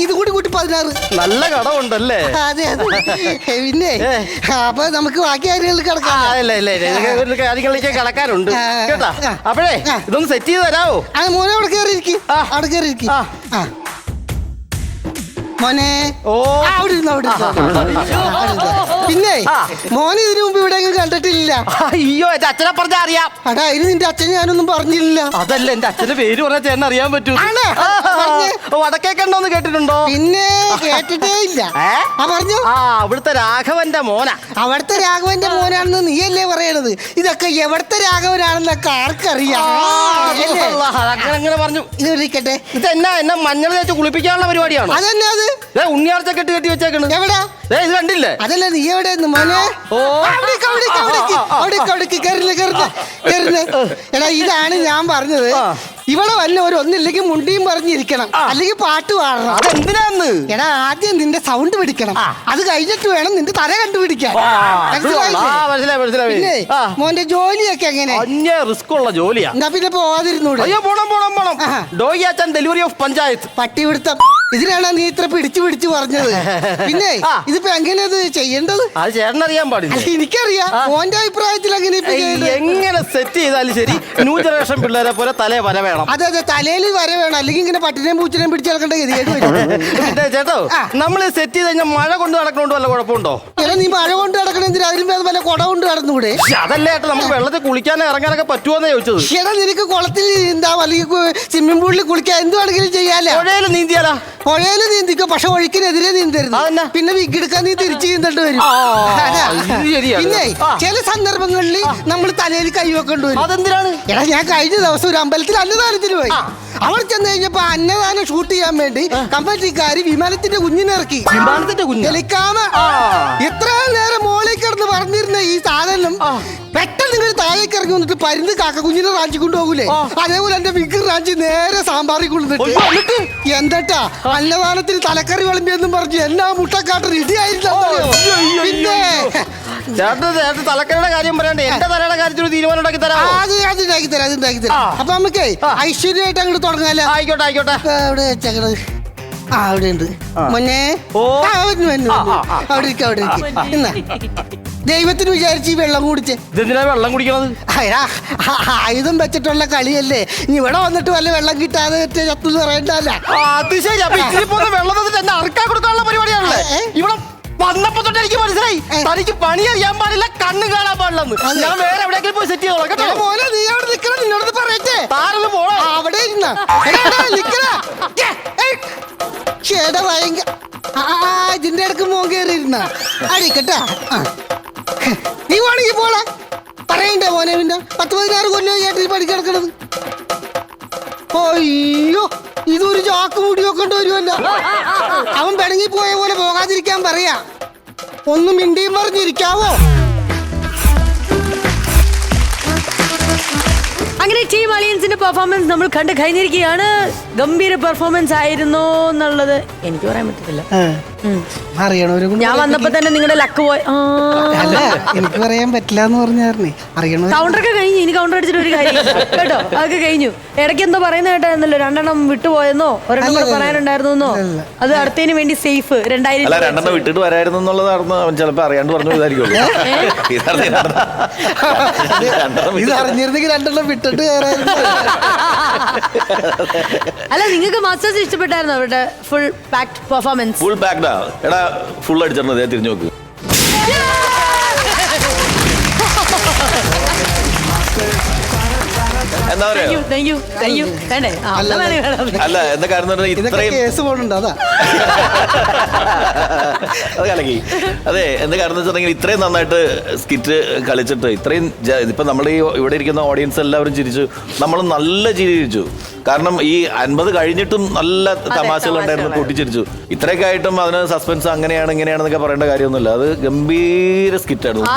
ഇത് കൂടി 16.
നല്ല കടമുണ്ടല്ലേ?
അതെ പിന്നെ അപ്പൊ നമുക്ക് ബാക്കി കാര്യങ്ങളിൽ
കാര്യങ്ങളിലേക്ക് കിടക്കാനുണ്ട് കേട്ടാ. അപ്പോഴേ ഇതൊന്ന് സെറ്റ് ചെയ്ത് തരാവോ?
മോനെ അവിടെ കയറിയിരിക്കും. അവിടെ കയറിയിരിക്കും. മോനെ അവിടെ ഇരുന്ന്, അവിടെ ഇരുന്ന്, അവിടെ ഇരുന്ന്. പിന്നെ മോനെ ഇതിനു മുമ്പ് ഇവിടെ കണ്ടിട്ടില്ല.
അയ്യോ എന്റെ അച്ഛനെ പറഞ്ഞാ അറിയാം.
അടാ അതിന് നിന്റെ അച്ഛനെ ഞാനൊന്നും പറഞ്ഞില്ല.
അതല്ല എന്റെ അച്ഛന്റെ പേര് പറഞ്ഞാൽ ചേട്ടൻ അറിയാൻ പറ്റൂ.
ആണോ? പറഞ്ഞേ.
വടക്കേക്കണ്ടോന്ന് കേട്ടിട്ടുണ്ടോ?
പിന്നെ കേട്ടിട്ടേ ഇല്ല. പറഞ്ഞു
അവിടുത്തെ രാഘവന്റെ മോന.
അവിടുത്തെ രാഘവന്റെ മോനാണെന്ന് നീയല്ലേ പറയണത്? ഇതൊക്കെ എവിടുത്തെ രാഘവനാണെന്നൊക്കെ ആർക്കറിയാം?
അങ്ങനെ പറഞ്ഞു.
ഇത് വിളിക്കട്ടെ.
ഇതെന്നാ എന്നെ മഞ്ഞൾ തേച്ച് കുളിപ്പിക്കാനുള്ള പരിപാടിയാണോ?
അതെന്നാ അത്?
ഉണ്ണിയാർച്ച കെട്ടി കെട്ടി വെച്ചേക്കണ്.
എവിടാ
ഇത് കണ്ടില്ലേ?
അതല്ല നീ എവിടെ മോനെ? എടാ ഇതാണ് ഞാൻ പറഞ്ഞത്. ഇവിടെ വല്ല ഒന്നില്ലെങ്കിൽ മുണ്ടിയും പറഞ്ഞിരിക്കണം, അല്ലെങ്കിൽ പാട്ട് പാടണം.
അതെന്തിനാന്ന്?
എടാ ആദ്യം നിന്റെ സൗണ്ട് പിടിക്കണം, അത് കഴിഞ്ഞിട്ട് വേണം നിന്റെ തല കണ്ടുപിടിക്കാൻ. പിന്നെ മോന്റെ ജോലിയൊക്കെ എങ്ങനെ?
റിസ്ക് ഉള്ള ജോലിയാ.
എന്നാ പിന്നെ പോവാതിരുന്നൂടെ?
അയ്യോ പോണം പോണം പോണം. ഡോയിയാച്ചാൻ ഡെലിവറി ഓഫ് പഞ്ചായത്ത്.
പട്ടിപിടുത്തം. ഇതിനാണ് നീ ഇത്ര പിടിച്ചു പറഞ്ഞത്. പിന്നെ ഇതിപ്പോ എങ്ങനെയത് ചെയ്യേണ്ടത്?
അത് ചേട്ടനറിയാൻ പാടില്ല.
എനിക്കറിയാം. മോന്റെ അഭിപ്രായത്തിൽ
എങ്ങനെ സെറ്റ് ചെയ്താലും ശരി ന്യൂ ജനറേഷൻ പിള്ളേരെ പോലെ തലേ വര വേണം.
അതെ അതെ, തലയിൽ വര വേണം, അല്ലെങ്കിൽ ഇങ്ങനെ പട്ടിനെയും പൂച്ചിനെയും പിടിച്ച് നടക്കേണ്ട ഗതികേട് വരും.
ചേട്ടോ നമ്മൾ സെറ്റ് ചെയ്ത് കഴിഞ്ഞാൽ മഴ കൊണ്ട് നടക്കണോണ്ട് വല്ല കുഴപ്പമുണ്ടോ?
എടാ നീ മഴ കൊണ്ട് നടക്കണെന്തിന്? അതിലും ഭേദം വല്ല കുട കൊണ്ട് നടന്നുകൂടെ?
അതല്ലേ ഏട്ടാ നമുക്ക് വെള്ളത്തിൽ കുളിക്കാൻ ഇറങ്ങാനൊക്കെ പറ്റുമോന്ന് ചോദിച്ചത്.
എടാ നിനക്ക് കുളത്തിൽ നീന്താം, അല്ലെങ്കിൽ സ്വിമ്മിംഗ് പൂളിൽ കുളിക്കാൻ എന്ത് വേണമെങ്കിലും ചെയ്യാലോ.
പുഴയിൽ നീന്തിയാലാ?
പുഴയിൽ നീന്തിക്കോ, പക്ഷെ ഒഴുക്കിനെതിരെ നീന്തരുത്. പിന്നെ വിഗെടുക്കാൻ നീ തിരിച്ചു നീന്തേണ്ടി വരും. പിന്നെ ചില സന്ദർഭങ്ങളിൽ നമ്മൾ തലയിൽ കൈവെക്കേണ്ടി വരും.
അതെന്തിനാണ്?
എടാ ഞാൻ കഴിഞ്ഞ ദിവസം ഒരു അമ്പലത്തിൽ അന്നദാനത്തിന് പോയി. അവിടെ ചെന്ന് കഴിഞ്ഞപ്പോ അന്നദാനം ഷൂട്ട് ചെയ്യാൻ വേണ്ടി കമ്പനിക്കാര് വിമാനത്തിന്റെ കുഞ്ഞിനിറക്കി.
വിമാനത്തിന്റെ കുഞ്ഞ്
ഹെലിക്കാമ. എത്ര നേരം മോളിൽ കിടന്ന് പറഞ്ഞിരുന്ന ഈ സാധനം പെട്ടെന്ന് നിങ്ങൾ താഴേക്ക് ഇറങ്ങി വന്നിട്ട് പരുന്ന് കാക്ക കുഞ്ഞിനെ റാഞ്ചി കൊണ്ടുപോകൂലേ, അതേപോലെ എന്റെ വിഗ് റാഞ്ചി നേരെ സാമ്പാറിൽ കൊണ്ടുവന്നിട്ട് എന്താ അന്നദാനത്തിന് തലക്കറി വിളമ്പിയെന്നും പറഞ്ഞു എന്നാ മുട്ടക്കാട്ട് റെഡി ആയില്ല. പിന്നെ
തലക്കറിയുടെ കാര്യം പറയണ്ടേ, എന്റെ തലയുടെ കാര്യത്തിൽ തീരുമാനം ഉണ്ടാക്കി തരാം.
അതുണ്ടാക്കി തരാം. അപ്പൊ നമുക്ക് ഐശ്വര്യമായിട്ട് അങ്ങോട്ട് തുടങ്ങാലോ.
ആയിക്കോട്ടെ ആയിക്കോട്ടെ.
അവിടെ വെച്ചേക്കണത് അവിടെ ഉണ്ട് മോനെ. അവിടെ ഇരിക്കും. ദൈവത്തിന് വിചാരിച്ച് ഈ വെള്ളം കുടിച്ച്.
ഇതെന്തിനാ വെള്ളം കുടിക്കണത്?
ആയുധം വെച്ചിട്ടുള്ള കളിയല്ലേ. ഇനി ഇവിടെ വന്നിട്ട് വല്ല വെള്ളം കിട്ടാതെ ചത്തു പറയണ്ടല്ല.
അത് ശരി. അപ്പൊ ഇച്ചിരി പോകുന്ന വെള്ളം തന്നിട്ട് എന്നെ അറക്കാൻ കൊടുക്കാനുള്ള പരിപാടിയാണല്ലേ? ഇവിടെ വന്നപ്പോ തൊട്ട് എനിക്ക് മനസ്സിലായി തനിക്ക് പണി അറിയാൻ പാടില്ല, കണ്ണും കാണാൻ പാടില്ലെന്ന്. ഞാൻ വേറെ എവിടെയെങ്കിലും പോയി സെറ്റ് ചെയ്തോളാം കേട്ടോ.
മോനെ നീ അവിടെ നിൽക്കണം, നിന്നോട് പറയട്ടെ.
താരൊന്ന് പോണോ?
അവിടെ ഇരുന്ന ചേട്ടാ ഭയങ്കര ഇതിന്റെ ഇടക്ക് മോൻ കയറിയിരുന്ന അടിക്കട്ടാ. നീ വേണമെങ്കിൽ പോളാ പറയണ്ടേ മോനെ. പിന്നെ 10-16 കൊല്ലം ചേട്ടൻ പഠിക്കിടക്കണത്. അയ്യോ ഇതൊരു ചാക്ക് മുടി വെക്കേണ്ടി വരുമല്ലോ. അവൻ പിണങ്ങി പോയ പോലെ പോകാതിരിക്കാൻ പറയാ. ഒന്ന് മിണ്ടിയും പറഞ്ഞിരിക്കാവോ?
അങ്ങനെ ടീം അലിയൻസിന്റെ പെർഫോമൻസ് നമ്മൾ കണ്ടു കഴിഞ്ഞിരിക്കുകയാണ്. ഗംഭീര പെർഫോമൻസ് ആയിരുന്നു എന്നുള്ളത് എനിക്ക് പറയാൻ പറ്റത്തില്ല. ഞാൻ വന്നപ്പോ തന്നെ നിങ്ങളുടെ ലക്ക് പോയി.
അല്ല എനിക്ക് പറയാൻ പറ്റില്ല എന്ന് പറഞ്ഞായിരുന്നേ. അറിയണോ?
കൗണ്ടറൊക്കെ കഴിഞ്ഞു. ഇനി കൗണ്ടർ അടിച്ചിട്ട് ഒരു കാര്യം കേട്ടോ. അതൊക്കെ കഴിഞ്ഞു. ഇടയ്ക്ക് എന്തോ പറയുന്ന കേട്ടായിരുന്നല്ലോ, 2 വിട്ടുപോയെന്നോ ഒരെണ്ണം കൂടെ പറയാനുണ്ടായിരുന്നോ. അത് അടുത്തതിന് വേണ്ടി സേഫ് 2000.
2 വിട്ടിട്ട് വരായിരുന്നു എന്നുള്ളതായിരുന്നു അവൻ ചിലപ്പോ അറിയാണ്ട് പറഞ്ഞു ഇതായിരിക്കും.
ഇത് അറിഞ്ഞിരുന്നെങ്കിൽ 2 വിട്ടിട്ട്
അല്ല നിങ്ങൾക്ക് മാസ്റ്റേഴ്സ് ഇഷ്ടപ്പെട്ടായിരുന്നു അവരുടെ ഫുൾ പാക്ഡ് പെർഫോമൻസ്?
ഫുൾ പാക്ഡാ. എടാ ഫുൾ അടിച്ചിട്ടുണ്ട്. തിരിഞ്ഞു നോക്ക്. എന്താ പറയാ? അല്ല എന്താ കാരണം ഇത്രയും
കേസ് പോണുണ്ട്. അതാ
അത് കലക്കി. അതെ എന്താ കാരണം വെച്ചിട്ടുണ്ടെങ്കിൽ ഇത്രയും നന്നായിട്ട് സ്കിറ്റ് കളിച്ചിട്ട് ഇത്രയും ഇപ്പൊ നമ്മുടെ ഈ ഇവിടെ ഇരിക്കുന്ന ഓഡിയൻസ് എല്ലാവരും ചിരിച്ചു. നമ്മൾ നല്ല ചിരിച്ചു. കാരണം ഈ 50 കഴിഞ്ഞിട്ടും നല്ല തമാശകൾ ഉണ്ടായിരുന്നു, പൊട്ടിച്ചിരിച്ചു. ഇത്രയൊക്കെ ആയിട്ടും അതിന് സസ്പെൻസ് അങ്ങനെയാണ് ഇങ്ങനെയാണെന്നൊക്കെ പറയേണ്ട കാര്യമൊന്നുമില്ല. അത് ഗംഭീര സ്കിറ്റായിരുന്നു.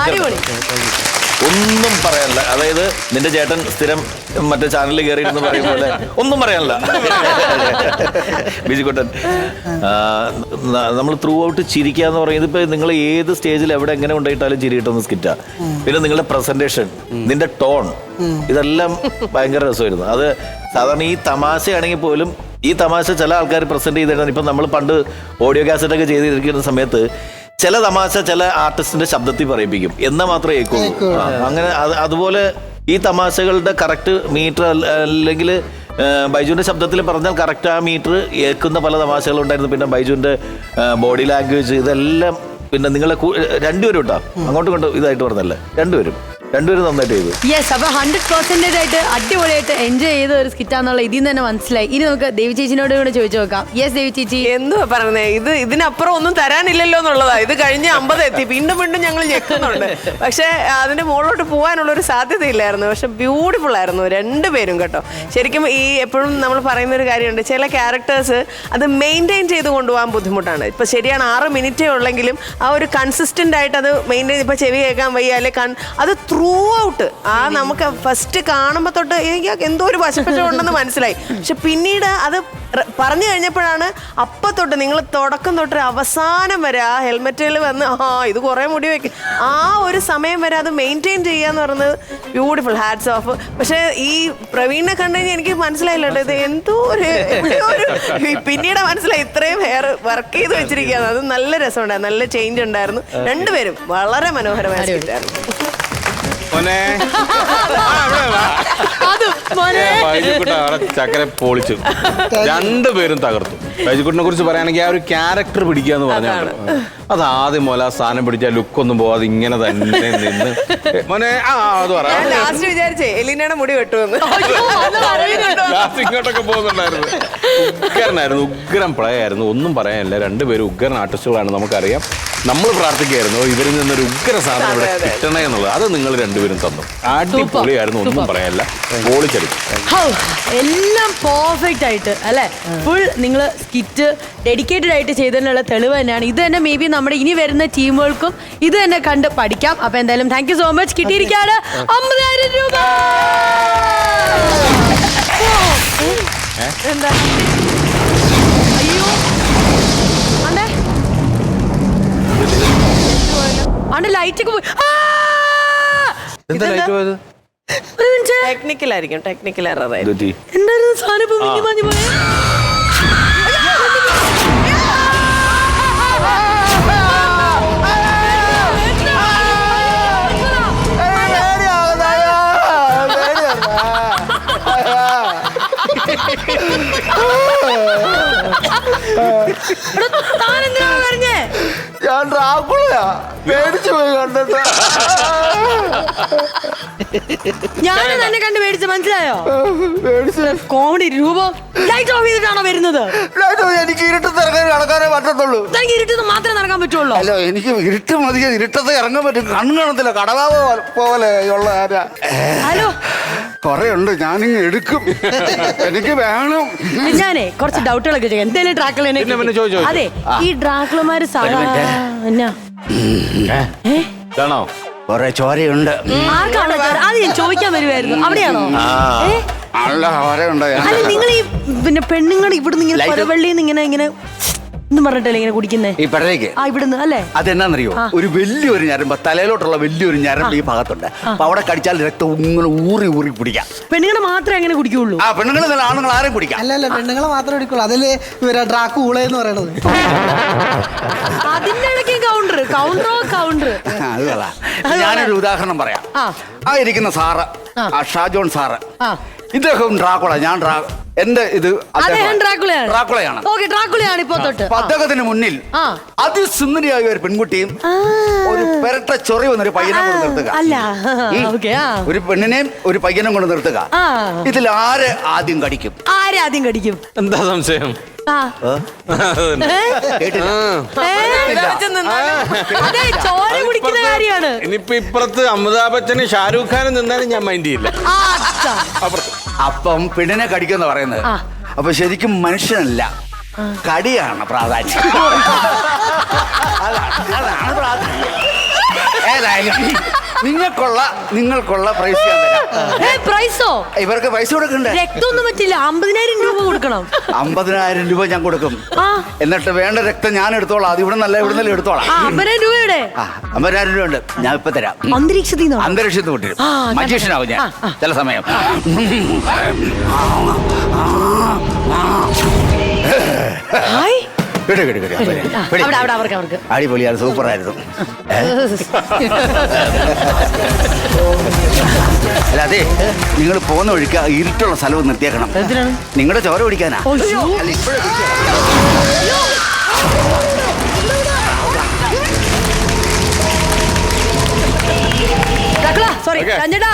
ഒന്നും പറയാനില്ല. അതായത് നിന്റെ ചേട്ടൻ സ്ഥിരം മറ്റേ ചാനലിൽ കയറിയിരുന്ന് പറയും പോലെ ഒന്നും പറയാനില്ല. ബിജിക്കുട്ടൻ നമ്മൾ ത്രൂ ഔട്ട് ചിരിക്കുക എന്ന് പറയുന്നത് ഇപ്പൊ നിങ്ങൾ ഏത് സ്റ്റേജിൽ എവിടെ എങ്ങനെ ഉണ്ടായിട്ടാലും ചിരി കിട്ടുന്ന സ്കിറ്റാ. പിന്നെ നിങ്ങളുടെ പ്രസന്റേഷൻ, നിന്റെ ടോൺ, ഇതെല്ലാം ഭയങ്കര രസമായിരുന്നു. അത് സാധാരണ ഈ തമാശയാണെങ്കിൽ പോലും ഈ തമാശ ചില ആൾക്കാർ പ്രസന്റ് ചെയ്തിട്ടാണ്. ഇപ്പം നമ്മൾ പണ്ട് ഓഡിയോ കാസറ്റൊക്കെ ചെയ്തിരിക്കുന്ന സമയത്ത് ചില തമാശ ചില ആർട്ടിസ്റ്റിന്റെ ശബ്ദത്തിൽ പറയിപ്പിക്കും, എന്നാൽ മാത്രമേ കേൾക്കുള്ളൂ. അങ്ങനെ അതുപോലെ ഈ തമാശകളുടെ കറക്റ്റ് മീറ്റർ അല്ലെങ്കിൽ ബൈജുവിന്റെ ശബ്ദത്തിൽ പറഞ്ഞാൽ കറക്റ്റ് ആ മീറ്റർ ഏൽക്കുന്ന പല തമാശകളും ഉണ്ടായിരുന്നു. പിന്നെ ബൈജുവിന്റെ ബോഡി ലാംഗ്വേജ് ഇതെല്ലാം, പിന്നെ നിങ്ങളെ രണ്ടുപേരും ഉണ്ടാ അങ്ങോട്ടും ഇങ്ങോട്ടും ഇതായിട്ട് പറഞ്ഞല്ലേ, രണ്ടുപേരും നന്നായിട്ട് ചെയ്തു.
യെസ്, അപ്പൊ 100% ആയിട്ട് അടിപൊളിയായിട്ട് എൻജോയ് ചെയ്ത ഒരു സ്കിറ്റാന്നുള്ള ഇതിൽ നിന്ന് തന്നെ മനസ്സിലായി. ഇനി നമുക്ക് ദേവി ചേച്ചിനോട് കൂടെ ചോദിച്ചു നോക്കാം. യെസ് ദേവി ചേച്ചി.
എന്തുവാ പറഞ്ഞത്, ഇതിനപ്പുറം ഒന്നും തരാനില്ലല്ലോ എന്നുള്ളതാ. ഇത് കഴിഞ്ഞ് 50 എത്തി, വീണ്ടും ഞങ്ങൾ ഞെക്കുന്നുണ്ട്. പക്ഷെ അതിന്റെ മുകളിലോട്ട് പോകാനുള്ള ഒരു സാധ്യതയില്ലായിരുന്നു. പക്ഷെ ബ്യൂട്ടിഫുൾ ആയിരുന്നു രണ്ടുപേരും കേട്ടോ. ശരിക്കും ഈ എപ്പോഴും നമ്മൾ പറയുന്ന ഒരു കാര്യമുണ്ട്, ചില ക്യാരക്ടേഴ്സ് അത് മെയിൻറ്റെയിൻ ചെയ്ത് കൊണ്ടുപോകാൻ ബുദ്ധിമുട്ടാണ്. ഇപ്പൊ ശരിയാണ് 6 മിനിറ്റേ ഉള്ളെങ്കിലും ആ ഒരു കൺസിസ്റ്റന്റ് ആയിട്ട് അത് മെയിൻറ്റെയിൻ, ഇപ്പൊ ചെവി കേൾക്കാൻ വയ്യ അല്ലെ അത് ത്രൂ ഔട്ട് നമുക്ക് ഫസ്റ്റ് കാണുമ്പോൾ തൊട്ട് എനിക്ക് എന്തോ ഒരു വശപ്പശമുണ്ടെന്ന് മനസ്സിലായി. പക്ഷെ പിന്നീട് അത് പറഞ്ഞു കഴിഞ്ഞപ്പോഴാണ് അപ്പൊ തൊട്ട് നിങ്ങൾ തുടക്കം തൊട്ട് അവസാനം വരെ ആ ഹെൽമെറ്റിൽ വന്ന് ഇത് കുറെ മുടി വെക്കും ആ ഒരു സമയം വരെ അത് മെയിൻറ്റെയിൻ ചെയ്യാന്ന് പറയുന്നത് ബ്യൂട്ടിഫുൾ, ഹാറ്റ്സ് ഓഫ്. പക്ഷെ ഈ പ്രവീണിനെ കണ്ടു കഴിഞ്ഞാൽ എനിക്ക് മനസ്സിലായില്ല ഇത് എന്തോ ഒരു പിന്നീട് മനസ്സിലായി ഇത്രയും ഹെയർ വർക്ക് ചെയ്ത് വെച്ചിരിക്കുകയാണ്. അത് നല്ല രസമുണ്ടായിരുന്നു, നല്ല ചേഞ്ച് ഉണ്ടായിരുന്നു. രണ്ടുപേരും വളരെ മനോഹരമായ സ്കിറ്റായിരുന്നു.
ചക്കര പൊളിച്ചു, രണ്ടുപേരും തകർത്തു. ബൈജുക്കുട്ടിനെ കുറിച്ച് പറയുകയാണെങ്കിൽ ആ ഒരു ക്യാരക്ടർ പിടിക്കുക എന്ന് പറഞ്ഞാൽ അത് ആദ്യം പോലെ ആ സ്ഥാനം പിടിച്ച ലുക്കൊന്നും പോവാതെ ഇങ്ങനെ തന്നെ നിന്ന് മോനെ അത് പറയാം.
ലാസ്റ്റ് വിചാരിച്ചേ എലീനയുടെ മുടി വെട്ടുമെന്ന്,
ഇങ്ങോട്ടൊക്കെ പോകുന്നുണ്ടായിരുന്നു. ഉഗ്രനായിരുന്നു, ഉഗ്രം പ്ലേ ആയിരുന്നു, ഒന്നും പറയാനില്ല. രണ്ടുപേരും ഉഗ്രൻ ആർട്ടിസ്റ്റുകളാണ്, നമുക്കറിയാം. നമ്മൾ പ്രാർത്ഥിക്കുകയായിരുന്നു ഇവരിൽ നിന്നൊരു ഉഗ്ര സാധനം ഇവിടെ കിട്ടണേ എന്നുള്ളത്. അത് നിങ്ങൾ രണ്ടുപേരും തന്നു, അടിപൊളിയായിരുന്നു, ഒന്നും പറയാനില്ല. പൊളിച്ചെടുക്കും,
എല്ലാം പെർഫെക്റ്റ് ആയിട്ട് അല്ലെ. ഫുൾ നിങ്ങൾ സ്കിറ്റ് ഡെഡിക്കേറ്റഡ് ആയിട്ട് ചെയ്തതിനുള്ള തെളിവ് തന്നെയാണ്. ഇത് തന്നെ മേ ബി നമ്മുടെ ഇനി വരുന്ന ടീമുകൾക്കും ഇത് തന്നെ കണ്ട് പഠിക്കാം. അപ്പൊ എന്തായാലും താങ്ക് യു സോ മച്ച്. കിട്ടിയിരിക്കുകയാണ് 50,000 രൂപ. എന്താ അയ്യോ അണ്ടെ ലൈറ്റ് ഒക്കെ പോയി.
ടെക്നിക്കലായിരിക്കും, ടെക്നിക്കൽ എറർ ആയിരിക്കും.
എന്തായിരുന്നു സാധനം മഞ്ഞു പോയ.
ഞാൻ ഡ്രാക്കുളയാ, പേടിച്ചു പോയി കണ്ടിട്ട്.
ഞാൻ തന്നെ കണ്ട് മേടിച്ച മനസ്സിലായോ? കോമഡി രൂപം ലൈറ്റ് ഓഫ് ചെയ്തിട്ടാണോ വരുന്നത്?
എനിക്ക് ഇരുട്ടത്ത് ഇറങ്ങാൻ നടക്കാനേ പറ്റത്തുള്ളൂ.
എനിക്ക് ഇരുട്ടത്ത് മാത്രമേ നടക്കാൻ പറ്റുള്ളൂ.
അല്ലോ എനിക്ക് ഇരുട്ട് മതി, ഇരുട്ടത്ത് ഇറങ്ങാൻ പറ്റും. കണ്ണു കാണത്തില്ല, കടവാവ് പോലെ ഉള്ള
ഹലോ
കൊറേ ഉണ്ട്, ഞാനിങ്ങ് എടുക്കും. എനിക്ക് വേണം.
ഞാനേ കുറച്ച് ഡൗട്ടുകളൊക്കെ ചോദിക്കാം. എന്തേലും ഡ്രാക്കുള. അതെ, ഈ ഡ്രാക്കുളമാര്
ആണോ?
കൊറേ ചോരയുണ്ട്.
ആർക്കാണോ അത് ഞാൻ ചോദിക്കാൻ വരുമായിരുന്നു. അവിടെയാണോ?
നല്ല ചോരയുണ്ട്.
അല്ല നിങ്ങൾ ഈ പിന്നെ പെണ്ണുങ്ങൾ ഇവിടുന്ന് ഇങ്ങനെ പരവള്ളിന്ന് ഇങ്ങനെ എന്ന് പറഞ്ഞിട്ടല്ലേ ഇങ്ങനെ കുടിക്കുന്നേ
ഈ പെടലേക്ക്?
ഇവിടുന്ന് അല്ലേ?
അതെന്നാന്നറിയോ, ഒരു വലിയൊരു ഞരമ്പ്, തലയിലോട്ടുള്ള വലിയൊരു ഞരമ്പ് ഈ ഭാഗത്തുണ്ട്. അപ്പൊ അവിടെ കടിച്ചാൽ രക്തം ഇങ്ങനെ ഊറി കുടിക്കാം.
പെണ്ണുങ്ങൾ മാത്രമേ അങ്ങനെ കുടിക്കുള്ളൂ?
ആ പെണ്ണുങ്ങൾ, ആണുങ്ങൾ ആരും കുടിക്കാം.
അല്ലല്ല, പെണ്ണുങ്ങളെ മാത്രമേ കുടിക്കുള്ളൂ. അതില് ഇവരാ ഡ്രാക്കുള എന്ന് പറയണത്.
അതിന്റെ ഇടയ്ക്ക് കൗണ്ടർ.
ഞാനൊരു ഉദാഹരണം പറയാം. ആ ഇരിക്കുന്ന സാറ്, ആ ഷാജോൺ സാറ്, ഇദ്ദേഹം ഡ്രാക്കുള, ഞാൻ എന്റെ ഇത് ഡ്രാക്കുളയാണ്. അദ്ദേഹത്തിന് മുന്നിൽ അതിസുന്ദരിയായ ഒരു പെൺകുട്ടിയും ഒരു പെരട്ട ചൊറി വന്നൊരു പയ്യനെ കൊണ്ട് നിർത്തുക. ഒരു പെണ്ണിനെയും ഒരു പയ്യനും കൊണ്ട് നിർത്തുക. ഇതിൽ ആര് ആദ്യം കടിക്കും?
എന്താ സംശയം? ഇനിയിപ്പോ ഇപ്പുറത്ത് അമിതാഭ് ബച്ചനും ഷാരൂഖ് ഖാനും നിന്നാലും ഞാൻ മൈൻഡ് ചെയ്യില്ല.
അപ്പം പെണ്ണിനെ കടിക്കുന്ന പറയുന്നത്. അപ്പൊ ശരിക്കും മനുഷ്യനല്ല, കടിയാണ് പ്രാധാന്യം. അതാണ് പ്രാധാന്യം. ഏതായാലും നിങ്ങൾക്കുള്ള പ്രൈസ് ഞാൻ തരാം.
പ്രൈസോ?
ഇവർക്ക് പൈസ കൊടുക്കണ്ടേ?
രക്തമൊന്നും പറ്റില്ല, 50,000 രൂപ കൊടുക്കണം.
50,000 രൂപ ഞാൻ കൊടുക്കും. എന്നിട്ട് വേണ്ട രക്തം ഞാൻ എടുത്തോളാം. അത് ഇവിടെ നല്ല എടുത്തോളാം.
50,000 രൂപയുടെ
50,000 രൂപ ഉണ്ട്, ഞാൻ ഇപ്പൊ തരാം. അന്തരീക്ഷത്തിൽ വിട്ടിരും. മജീഷ്യനാവും ഞാൻ ചില സമയം.
അവിടെ അവർക്ക്
അടിപൊളിയാണ്, സൂപ്പറായിരുന്നു. അല്ല അതെ, നിങ്ങൾ പോകുന്ന വഴിക്ക് ഇരുട്ടുള്ള സ്ഥലവും നിർത്തിയേക്കണം. നിങ്ങളുടെ ചോര പിടിക്കാനാ. അല്ല, ഇപ്പോഴേ
സോറി സഞ്ജേട്ടാ.